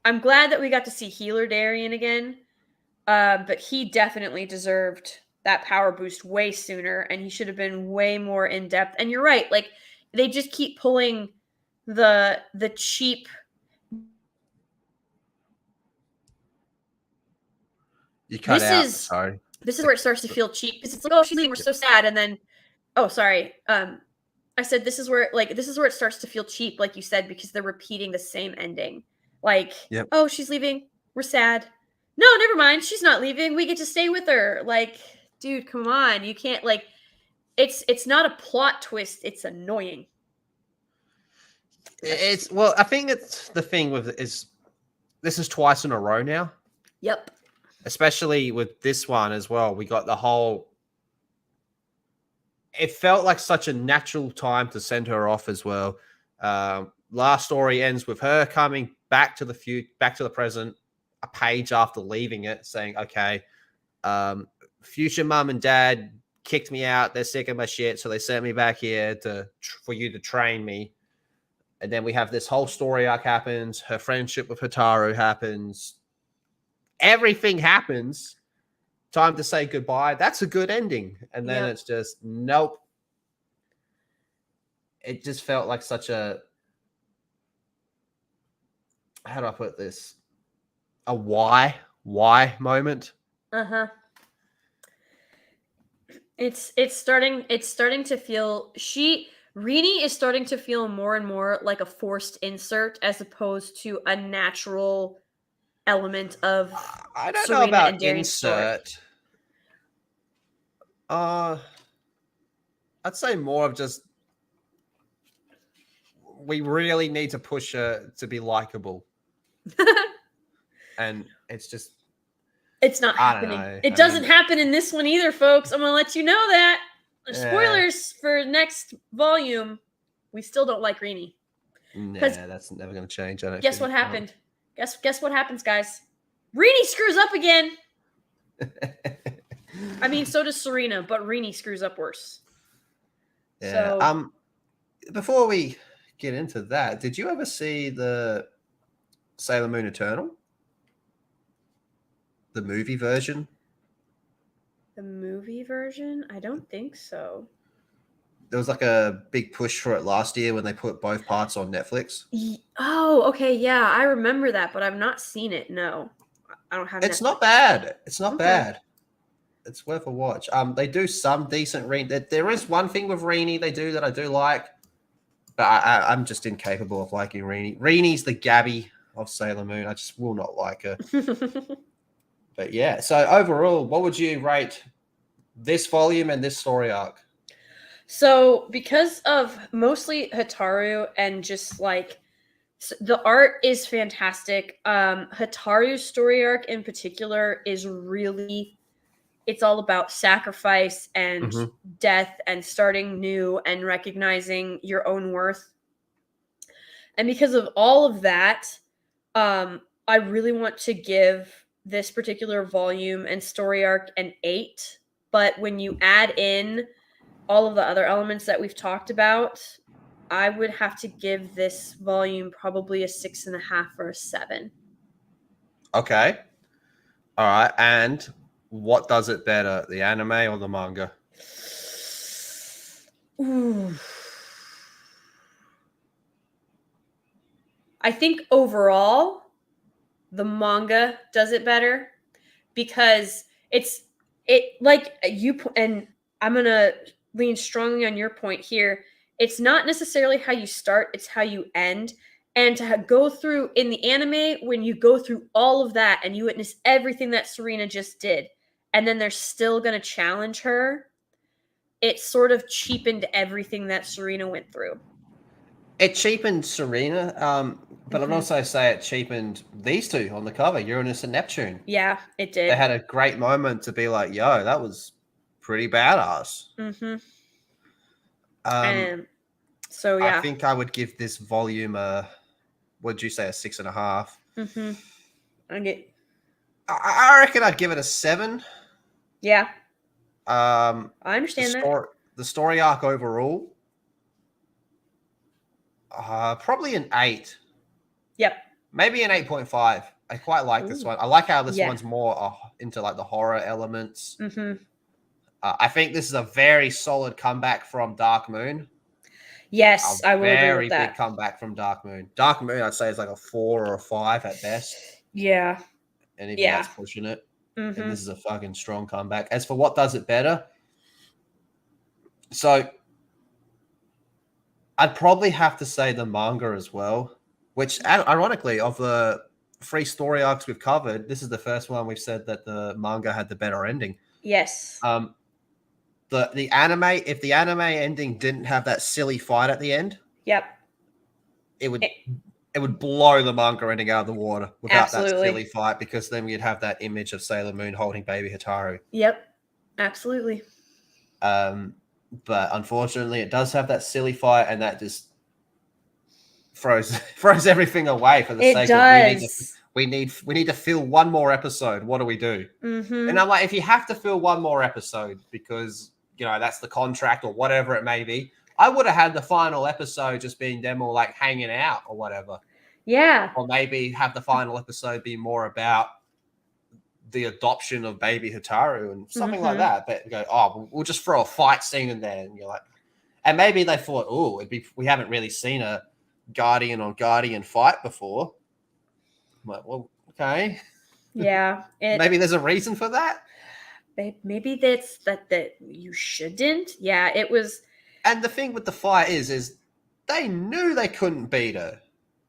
I'm glad that we got to see Healer Darien again. But he definitely deserved that power boost way sooner, and he should have been way more in depth. And you're right, like they just keep pulling the cheap. You cut out. Sorry. This is where it starts to feel cheap because it's like, oh, she's leaving, we're so sad, and then, oh, sorry. I said this is where it starts to feel cheap, like you said, because they're repeating the same ending. Like, yep. Oh, she's leaving, we're sad. No, never mind. She's not leaving. We get to stay with her. Like, dude, come on. You can't, like, it's not a plot twist. It's annoying. I think it's the thing with this is twice in a row now. Yep. Especially with this one as well. We got the whole, it felt like such a natural time to send her off as well. Last story ends with her coming back to the present, a page after leaving it, saying, okay, future mom and dad kicked me out. They're sick of my shit. So they sent me back here for you to train me. And then we have this whole story arc happens. Her friendship with Hitaru happens. Everything happens. Time to say goodbye. That's a good ending. And then It's just, nope. It just felt like such a, how do I put this? A why moment. It's starting to feel Rini is starting to feel more and more like a forced insert as opposed to a natural element of I don't Serena know about and Darien's insert. Story. I'd say more of just we really need to push her to be likable. And it's not happening. It doesn't happen in this one either, folks. I'm going to let you know that. Spoilers for next volume. We still don't like Rini. Nah, 'Cause that's never going to change. I don't guess what think. happened? Guess what happens, guys? Rini screws up again. I mean, so does Serena, but Rini screws up worse. Yeah. So Before we get into that, did you ever see the Sailor Moon Eternal? The movie version? the movie version? I don't think so. There was like a big push for it last year when they put both parts on Netflix. Oh, okay, yeah, I remember that, but I've not seen it. No, I don't have It's not Netflix. bad. It's not Okay. bad. It's worth a watch. They do some decent There is one thing with Rini they do that I do like, but I'm just incapable of liking Rini. Rini's the Gabby of Sailor Moon. I just will not like her. But yeah, so overall, what would you rate this volume and this story arc? So, because of mostly Hitaru and just like the art is fantastic. Hitaru's story arc in particular is really, it's all about sacrifice and Mhm. death and starting new and recognizing your own worth. And because of all of that, I really want to give this particular volume and story arc an 8. But when you add in all of the other elements that we've talked about, I would have to give this volume probably a 6.5 or a 7. Okay. All right. And what does it better, the anime or the manga? Ooh. I think overall, the manga does it better because it like you and I'm gonna lean strongly on your point here. It's not necessarily how you start; it's how you end. And to go through in the anime, when you go through all of that and you witness everything that Serena just did, and then they're still gonna challenge her, it sort of cheapened everything that Serena went through. It cheapened Serena, but I'd Mhm. also say it cheapened these two on the cover, Uranus and Neptune. Yeah, it They did. had a great moment to be like, yo, that was pretty badass. Mm-hmm. Um, And so I yeah. think I would give this volume what'd you say, a 6.5? Mm-hmm. I get I reckon I'd give it a 7. yeah. Um, I understand that. the story arc overall, probably an 8, Yep. maybe an 8.5. I quite like this Ooh. one. I like how this Yeah. one's more into like the horror elements. Mm-hmm. I think this is a very solid comeback from Dark Moon. A Yes, I will agree with very big that. comeback from Dark Moon. Dark Moon, I'd say, is like a 4 or a 5 at best, Yeah. and even Yeah. that's pushing it. And Mm-hmm. this is a fucking strong comeback. As for what does it better, so I'd probably have to say the manga as well, which ironically, of the 3 story arcs we've covered, this is the first one we've said that the manga had the better ending. Yes. The anime, if the anime ending didn't have that silly fight at the end, Yep. it would Eh, it would blow the manga ending out of the water without that Absolutely. silly fight, because then you'd have that image of Sailor Moon holding baby Hitaru. Yep. Absolutely. But unfortunately, it does have that silly fight, and that just throws everything away for the It sake of does. we need to fill one more episode. What do we do? Mm-hmm. And I'm like, if you have to fill one more episode because that's the contract or whatever it may be, I would have had the final episode just being them all like hanging out or whatever. Yeah. Or maybe have the final episode be more about the adoption of baby Hitaru and something like Mm-hmm. that. But go, oh, we'll just throw a fight scene in there, and you're like, and maybe they thought, oh, we haven't really seen a Guardian on Guardian fight before. I'm like, well, okay, Yeah. maybe there's a reason for that. Maybe that's that you shouldn't. Yeah, it was. And the thing with the fight is they knew they couldn't beat her.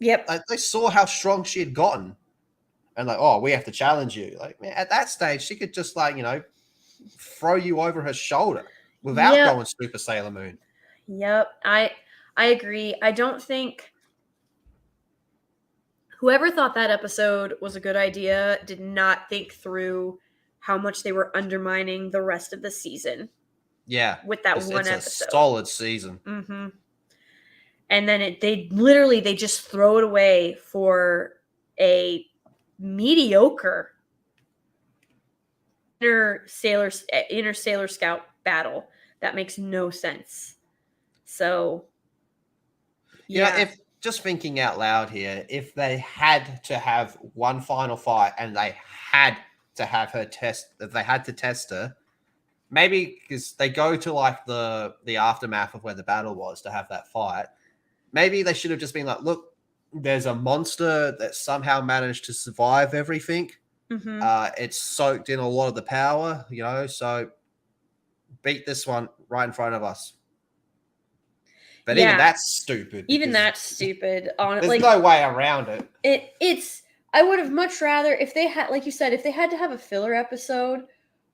Yep. Like, they saw how strong she had gotten, and like, oh, we have to challenge you. Like, man, at that stage, she could just like throw you over her shoulder without Yep. going Super Sailor Moon. Yep. I agree. I don't think whoever thought that episode was a good idea did not think through how much they were undermining the rest of the season. Yeah, With that one it's a episode. solid season. Mm-hmm. and then they just throw it away for a mediocre inner Sailor Scout battle that makes no sense. So yeah, if just thinking out loud here, if they had to have one final fight and they had to have her if they had to test her, maybe because they go to like the aftermath of where the battle was to have that fight, maybe they should have just been like, look, there's a monster that somehow managed to survive everything. It's soaked in a lot of the power, so beat this one right in front of us. But even that's stupid. Even that's stupid. There's no way around it. It's. I would have much rather, if they had, like you said, if they had to have a filler episode,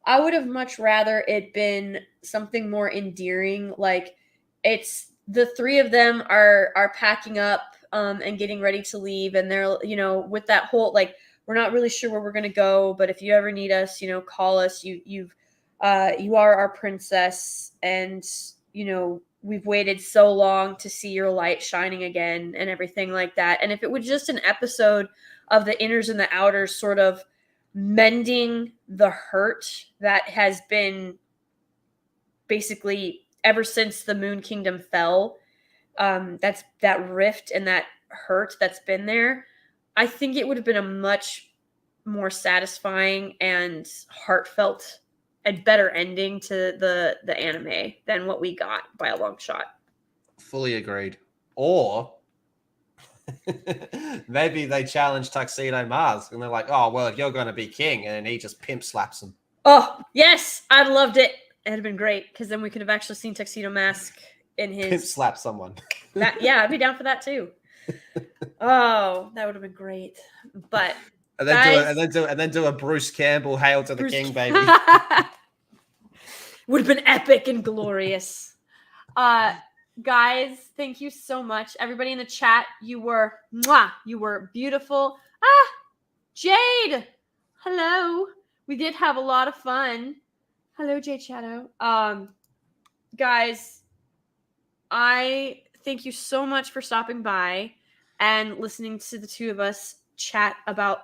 I would have much rather it been something more endearing. Like, it's the three of them are packing up and getting ready to leave, and they're, with that whole, like, we're not really sure where we're gonna go, but if you ever need us, call us. You are our princess, and we've waited so long to see your light shining again, and everything like that. And if it was just an episode of the inners and the outers sort of mending the hurt that has been basically ever since the Moon Kingdom fell, that's that rift and that hurt that's been there, I think it would have been a much more satisfying and heartfelt and better ending to the anime than what we got by a long shot. Fully agreed. Or maybe they challenge Tuxedo Mask and they're like, oh, well, you're going to be king. And he just pimp slaps him. Oh, yes. I'd loved it. It'd have been great because then we could have actually seen Tuxedo Mask in his... Pimp slap someone. Yeah, I'd be down for that too. Oh, that would have been great. But... And then do a Bruce Campbell Hail to the King, baby. Would have been epic and glorious. Guys, thank you so much. Everybody in the chat, you were beautiful. Jade. Hello. We did have a lot of fun. Hello, Jade Shadow. Guys, I thank you so much for stopping by and listening to the two of us chat about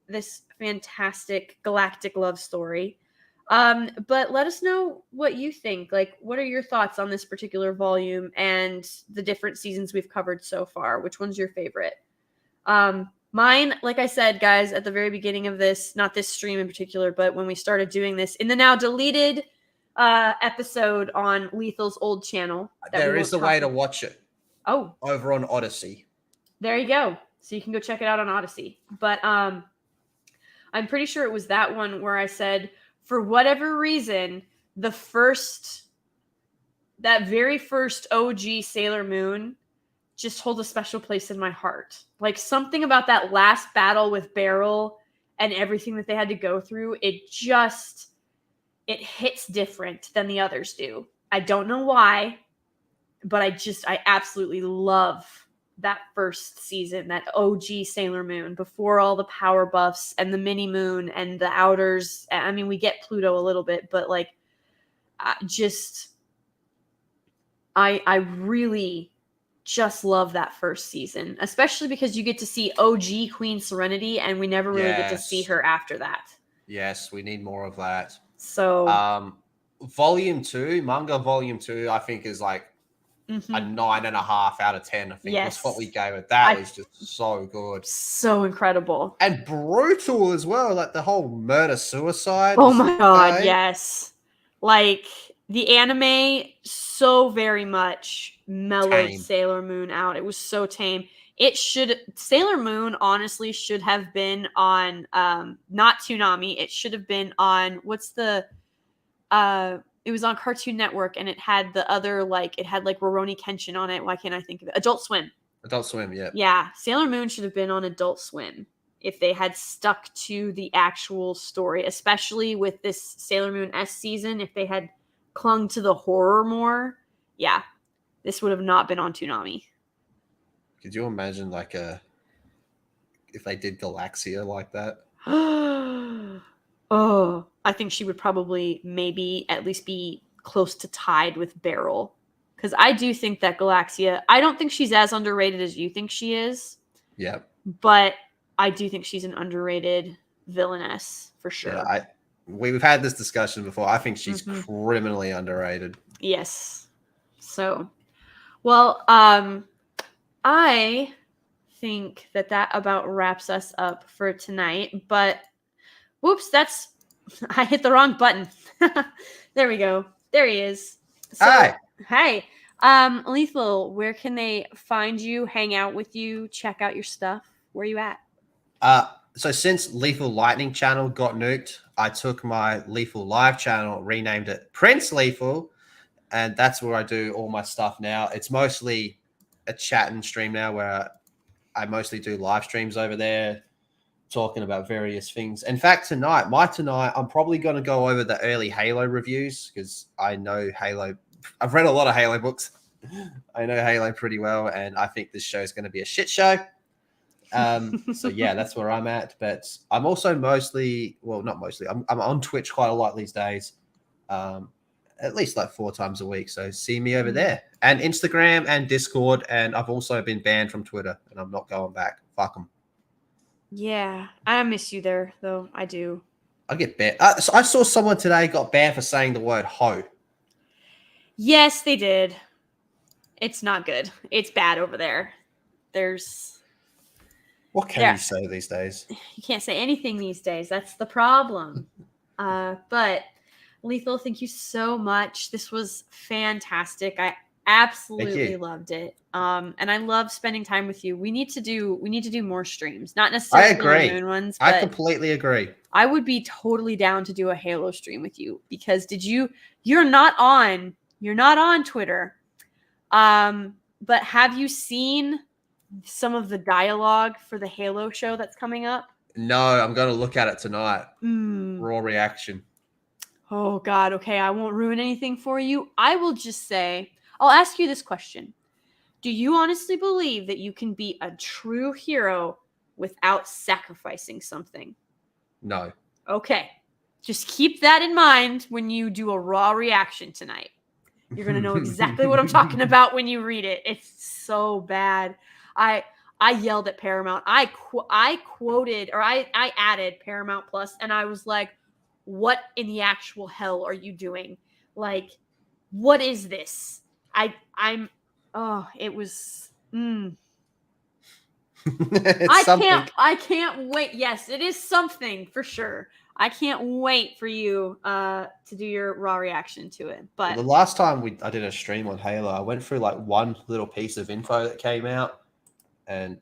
this fantastic galactic love story. But let us know what you think. Like, what are your thoughts on this particular volume and the different seasons we've covered so far? Which one's your favorite? Mine, like I said, guys, at the very beginning of this, not this stream in particular, but when we started doing this in the now deleted episode on Lethal's old channel. There is a way to watch it. Oh. Over on Odyssey. There you go. So you can go check it out on Odyssey. But I'm pretty sure it was that one where I said, for whatever reason, that very first OG Sailor Moon just holds a special place in my heart. Like, something about that last battle with Beryl and everything that they had to go through, it hits different than the others do. I don't know why, but I absolutely love that first season, that OG Sailor Moon, before all the power buffs and the mini moon and the outers. I mean, we get Pluto a little bit, but like, I really just love that first season, especially because you get to see OG Queen Serenity, and we never really get to see her after that. Yes, we need more of that. So, Volume 2, Manga Volume 2, I think is like a 9.5 out of 10. I think that's what we gave it. That was just so good. So incredible. And brutal as well. Like the whole murder-suicide. Oh my God, yes. Like, the anime so very much mellowed Sailor Moon out. It was so tame. Sailor Moon honestly should have been on, not Toonami. It should have been on, it was on Cartoon Network, and it had the other, like, it had like Rurouni Kenshin on it. Why can't I think of it? Adult Swim. Adult Swim, yeah. Yeah, Sailor Moon should have been on Adult Swim if they had stuck to the actual story, especially with this Sailor Moon S season. If they had clung to the horror more, yeah, this would have not been on Toonami. Could you imagine like if they did Galaxia like that? Oh, I think she would probably maybe at least be close to tied with Beryl, Because I do think that Galaxia, I don't think she's as underrated as you think she is. Yeah. But I do think she's an underrated villainess for sure. Yeah, we've had this discussion before. I think she's criminally underrated. Yes. So, well, I think that about wraps us up for tonight. But, whoops, I hit the wrong button. There we go. There he is. So, Hi. Hey. Lethal, where can they find you, hang out with you, check out your stuff? Where are you at? So since Lethal Lightning channel got nuked, I took my Lethal Live channel, renamed it Prince Lethal, and that's where I do all my stuff now. It's mostly a chat and stream now where I mostly do live streams over there, talking about various things. In fact, tonight, I'm probably going to go over the early Halo reviews because I know Halo. I've read a lot of Halo books. I know Halo pretty well, and I think this show is going to be a shit show. So yeah, that's where I'm at. But I'm also not mostly. I'm on Twitch quite a lot these days, at least like 4 times a week. So see me over there, and Instagram and Discord. And I've also been banned from Twitter, and I'm not going back. Fuck them. Yeah, I miss you there, though. I do. I get banned. So I saw someone today got banned for saying the word "ho." Yes, they did. It's not good. It's bad over there. What can you say these days? You can't say anything these days. That's the problem. But Lethal, thank you so much. This was fantastic. I absolutely loved it. And I love spending time with you. We need to do more streams. Not necessarily I agree. Moon ones, I but completely agree. I would be totally down to do a Halo stream with you because you're not on Twitter. But have you seen some of the dialogue for the Halo show that's coming up? No, I'm going to look at it tonight. Mm. Raw reaction. Oh, God. Okay, I won't ruin anything for you. I will just say, I'll ask you this question. Do you honestly believe that you can be a true hero without sacrificing something? No. Okay. Just keep that in mind when you do a raw reaction tonight. You're going to know exactly what I'm talking about when you read it. It's so bad. I yelled at Paramount. I quoted, or I added Paramount Plus, and I was like, what in the actual hell are you doing? Like, what is this? It was... I can't wait. Yes, it is something for sure. I can't wait for you to do your raw reaction to it. But the last time I did a stream on Halo, I went through like one little piece of info that came out, and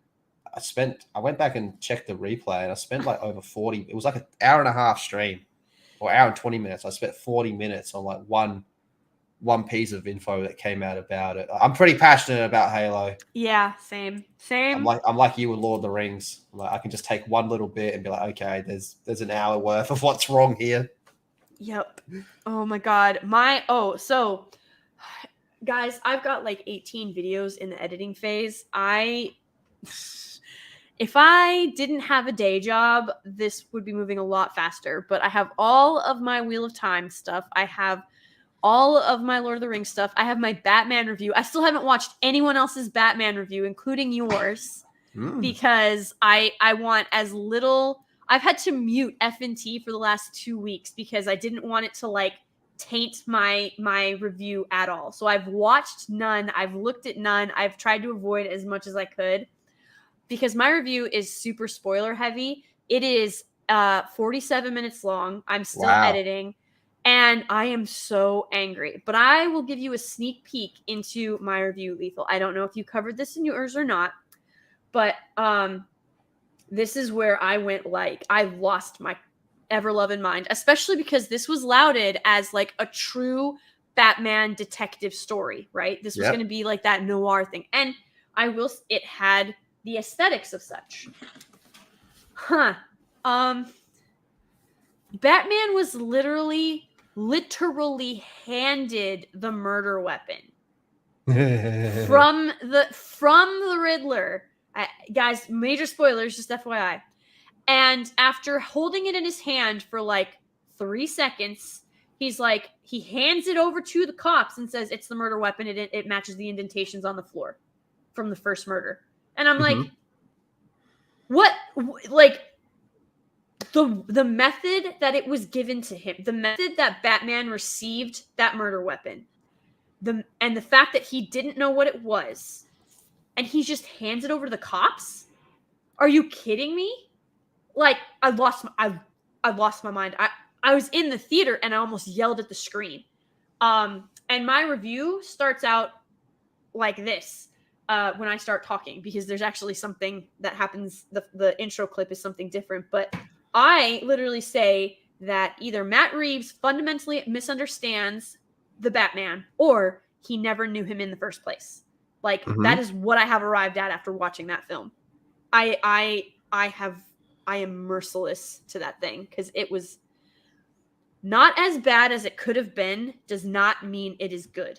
I went back and checked the replay, and I spent like over 40. It was like an hour and a half stream, or hour and 20 minutes. I spent 40 minutes on like one piece of info that came out about it. I'm pretty passionate about Halo. Yeah, same. I'm like you with Lord of the Rings. Like I can just take one little bit and be like, okay, there's an hour worth of what's wrong here. Yep. Oh my God. So guys, I've got like 18 videos in the editing phase. If I didn't have a day job, this would be moving a lot faster, but I have all of my Wheel of Time stuff. I have all of my Lord of the Rings stuff. I have my Batman review. I still haven't watched anyone else's Batman review, including yours, because I want as little. I've had to mute F&T for the last 2 weeks because I didn't want it to like taint my review at all. So I've watched none. I've looked at none. I've tried to avoid it as much as I could because my review is super spoiler heavy. It is 47 minutes long. I'm still editing. And I am so angry, but I will give you a sneak peek into my review, Lethal. I don't know if you covered this in yours or not, but this is where I went like, I lost my ever-loving mind, especially because this was lauded as like a true Batman detective story, right? This was going to be like that noir thing. And it had the aesthetics of such. Batman was literally handed the murder weapon from the Riddler. Guys, major spoilers, just FYI. And after holding it in his hand for like 3 seconds, he's like, he hands it over to the cops and says, it's the murder weapon. It matches the indentations on the floor from the first murder. And I'm like, what? Like, the method that it was given to him, the method that Batman received that murder weapon, and the fact that he didn't know what it was, and he just hands it over to the cops? Are you kidding me? Like, I lost my mind. I was in the theater and I almost yelled at the screen. And my review starts out like this when I start talking, because there's actually something that happens. The intro clip is something different, but I literally say that either Matt Reeves fundamentally misunderstands the Batman, or he never knew him in the first place. Like, that is what I have arrived at after watching that film. I am merciless to that thing, because it was not as bad as it could have been. Does not mean it is good,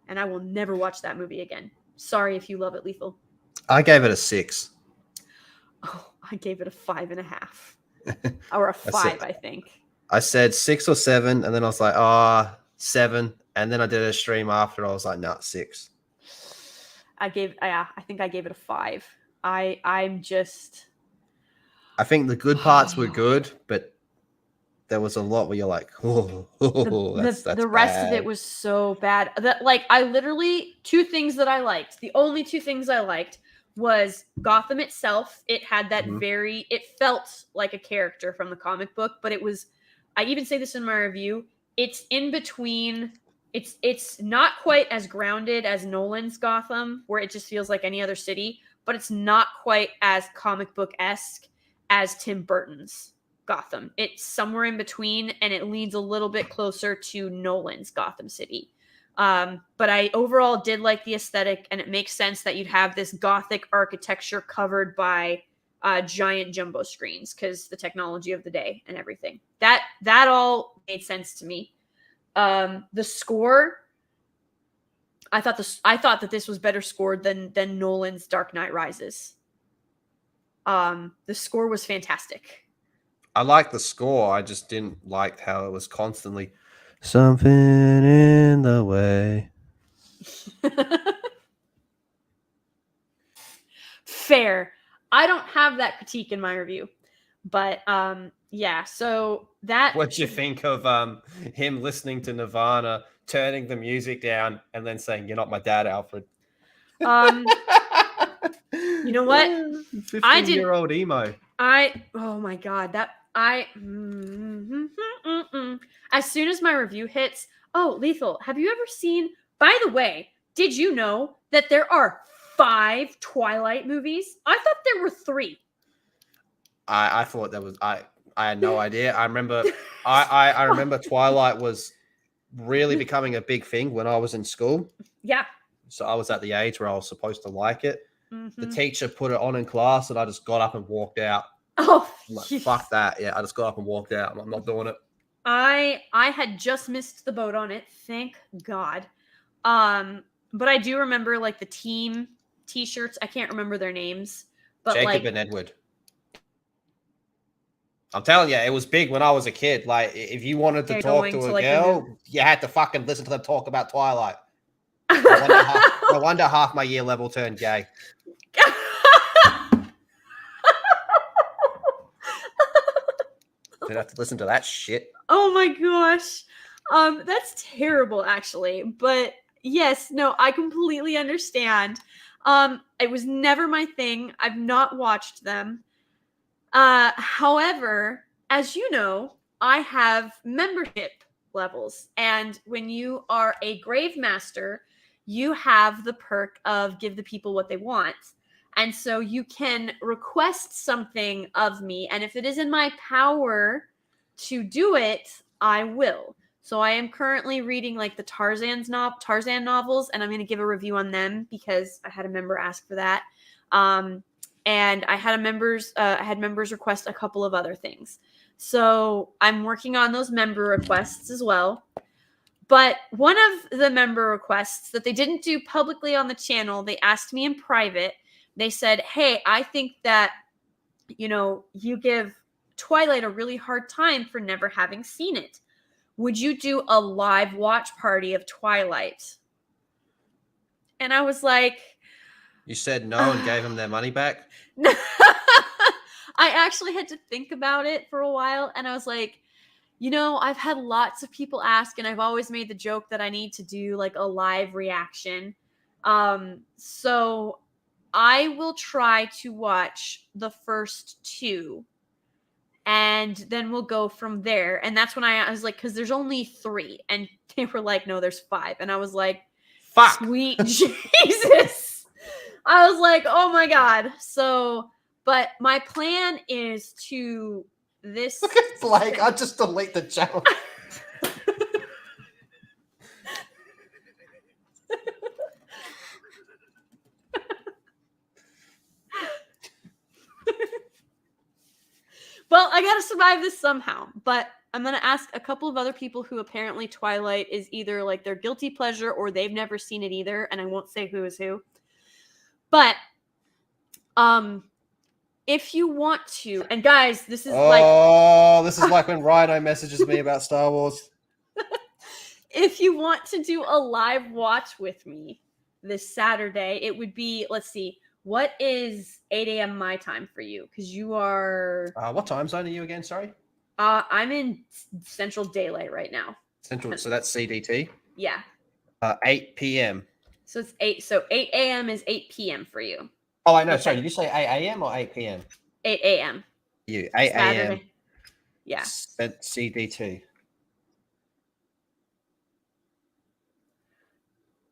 and I will never watch that movie again. Sorry if you love it, Lethal. I gave it a 6. Oh, I gave it a 5.5 or a 5. I think I said 6 or 7, and then I was like, 7, and then I did a stream after. I was like, no, 6. I think I gave it a 5. I think the good parts were good, but there was a lot where you're like, that's the rest bad. of it was so bad that, like, I literally, 2 things that I liked. The only 2 things I liked was Gotham itself. It had that it felt like a character from the comic book, but it was, I even say this in my review, it's in between. It's not quite as grounded as Nolan's Gotham, where it just feels like any other city, but it's not quite as comic book-esque as Tim Burton's Gotham. It's somewhere in between, and it leans a little bit closer to Nolan's Gotham City. But I overall did like the aesthetic, and it makes sense that you'd have this Gothic architecture covered by giant jumbo screens, because the technology of the day and everything. That all made sense to me. The score, I thought that this was better scored than Nolan's Dark Knight Rises. The score was fantastic. I liked the score. I just didn't like how it was constantly something in the way. Fair. I don't have that critique in my review, but yeah. So that. What'd you think of him listening to Nirvana, turning the music down, and then saying, "You're not my dad, Alfred"? You know what? 15-year-old emo. Oh my god, as soon as my review hits, Lethal, have you ever seen, by the way, did you know that there are 5 Twilight movies? I thought there were 3. I thought there was, I had no idea. I remember I remember Twilight was really becoming a big thing when I was in school. Yeah. So I was at the age where I was supposed to like it. The teacher put it on in class, and I just got up and walked out. Oh, like, fuck that. Yeah, I just got up and walked out. I'm not doing it. I had just missed the boat on it, thank God. But I do remember, like, the team t-shirts. I can't remember their names, but Jacob and Edward. I'm telling you, it was big when I was a kid. Like, if you wanted to talk to a girl, you had to fucking listen to them talk about Twilight. No wonder half my year level turned gay. Didn't have to listen to that shit. Oh my gosh. That's terrible, actually. But yes, no, I completely understand. It was never my thing. I've not watched them. However, as you know, I have membership levels. And when you are a Grave Master, you have the perk of give the people what they want. And so you can request something of me. And if it is in my power to do it, I will. So I am currently reading like the Tarzan novels, and I'm going to give a review on them because I had a member ask for that. And I had members request a couple of other things. So I'm working on those member requests as well. But one of the member requests that they didn't do publicly on the channel, they asked me in private. They said, hey, I think that, you give Twilight a really hard time for never having seen it. would you do a live watch party of Twilight? And I was like, You said no and gave them their money back? I actually had to think about it for a while, and I was like, I've had lots of people ask, and I've always made the joke that I need to do like a live reaction. So I will try to watch the first 2, and then we'll go from there. And that's when I was like, because there's only 3, and they were like, no, there's 5, and I was like, fuck, sweet Jesus. I was like, oh my God. So, but my plan is to this. Look at Blake. I'll just delete the channel. Well, I gotta survive this somehow. But I'm gonna ask a couple of other people who apparently Twilight is either like their guilty pleasure or they've never seen it either, and I won't say who is who. But if you want to, and guys, this is this is like when Rhino messages me about Star Wars. If you want to do a live watch with me this Saturday, it would be, let's see, what is 8 a.m. my time for you? Because you are... what time zone are you again, sorry? I'm in Central Daylight right now. Central, so that's CDT? Yeah. 8 p.m. So it's 8. So 8 a.m. is 8 p.m. for you. Oh, I know. Okay. Sorry, did you say 8 a.m. or 8 p.m.? 8 a.m. You, 8 a.m. Yeah. CDT.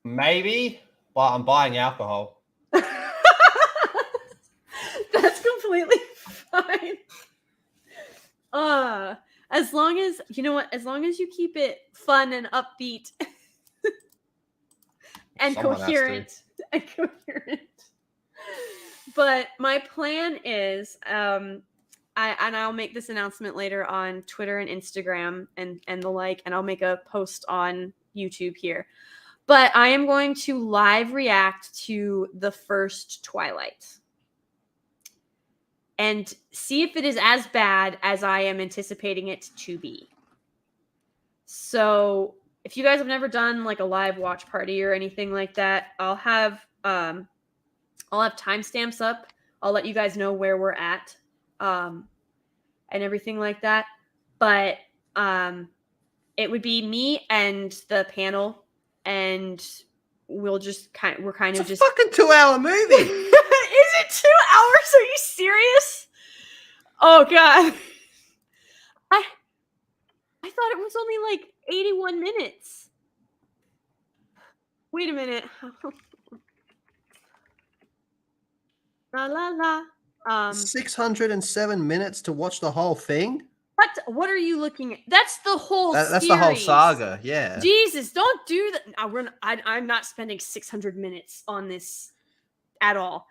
Maybe, but I'm buying alcohol. That's completely fine. As long as, you know what, as long as you keep it fun and upbeat and coherent. But my plan is, I'll make this announcement later on Twitter and Instagram and the like, and I'll make a post on YouTube here. But I am going to live react to the first Twilight and see if it is as bad as I am anticipating it to be. So if you guys have never done like a live watch party or anything like that, I'll have timestamps up. I'll let you guys know where we're at, and everything like that. But it would be me and the panel, and we're kind of just fucking 2-hour movie. Is it 2 hours? Are you serious? Oh God. I thought it was only like 81 minutes. Wait a minute. La la la. 607 minutes to watch the whole thing? What are you looking at? That's the whole That's the whole saga, yeah. Jesus, don't do that. I'm not spending 600 minutes on this at all.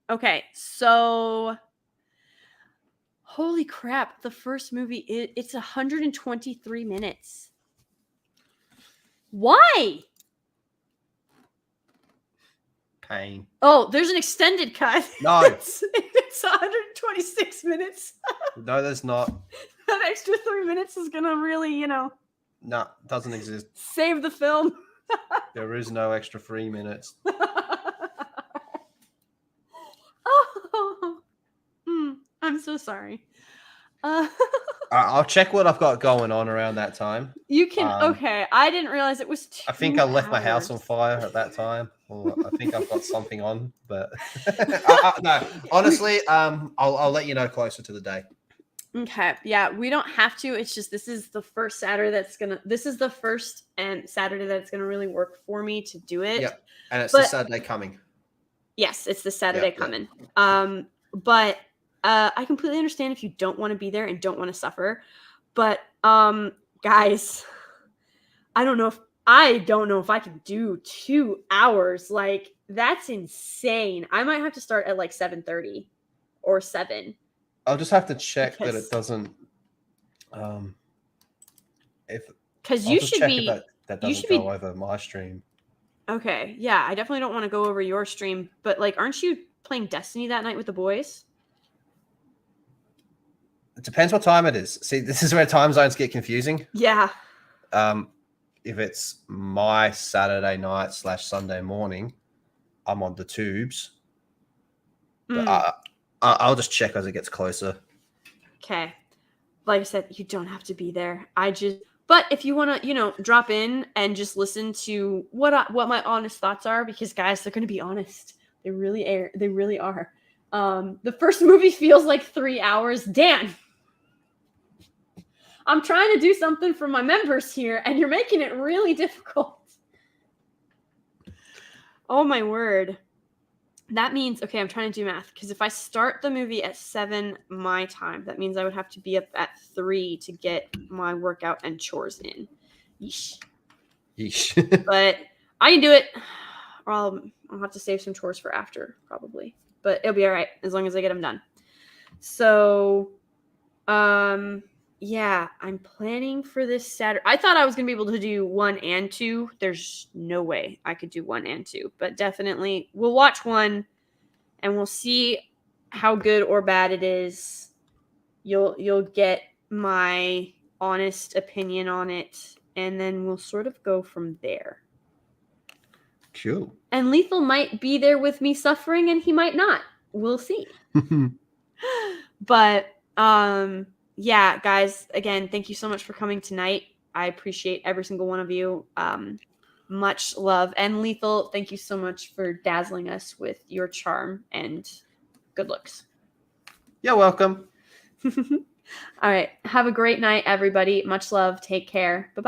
Okay, so holy crap, the first movie, it's 123 minutes. Why? Pain. Oh, there's an extended cut. No. It's 126 minutes. No, there's not. That extra 3 minutes is gonna really, No, doesn't exist. save the film. There is no extra 3 minutes. Oh, I'm so sorry. I'll check what I've got going on around that time. You can. Okay, I didn't realize it was 2 I think I left my house hours. on fire at that time. Or I think I've got something on, but no. Honestly, I'll let you know closer to the day. Okay, yeah, we don't have to. It's just this is the first Saturday This is the first and Saturday that's gonna really work for me to do it. Yep, and it's the Saturday coming. Yes, it's the Saturday coming. But I completely understand if you don't want to be there and don't want to suffer. But guys, I don't know if I can do 2 hours. Like, that's insane. I might have to start at like 7:30 or 7. I'll just have to check that it doesn't. Because you should be. That doesn't go over my stream. Okay, yeah, I definitely don't want to go over your stream. But like, aren't you playing Destiny that night with the boys? It depends what time it is. See, this is where time zones get confusing. Yeah. If it's my Saturday night / Sunday morning, I'm on the tubes. But I'll just check as it gets closer. Okay. Like I said, you don't have to be there. But if you want to, drop in and just listen to what my honest thoughts are, because guys, they're going to be honest. They really are. They really are. The first movie feels like 3 hours. Dan, I'm trying to do something for my members here, and you're making it really difficult. Oh my word. That means, okay, I'm trying to do math, because if I start the movie at 7 my time, that means I would have to be up at 3 to get my workout and chores in. Yeesh. But I can do it. Or I'll have to save some chores for after, probably. But it'll be all right, as long as I get them done. So, yeah, I'm planning for this Saturday. I thought I was going to be able to do 1 and 2. There's no way I could do 1 and 2. But definitely, we'll watch 1, and we'll see how good or bad it is. You'll get my honest opinion on it, and then we'll sort of go from there. Cool. And Lethal might be there with me suffering, and he might not. We'll see. But, yeah, guys, again, thank you so much for coming tonight. I appreciate every single one of you. Much love. And Lethal, thank you so much for dazzling us with your charm and good looks. You're welcome. All right. Have a great night, everybody. Much love. Take care. Bye-bye.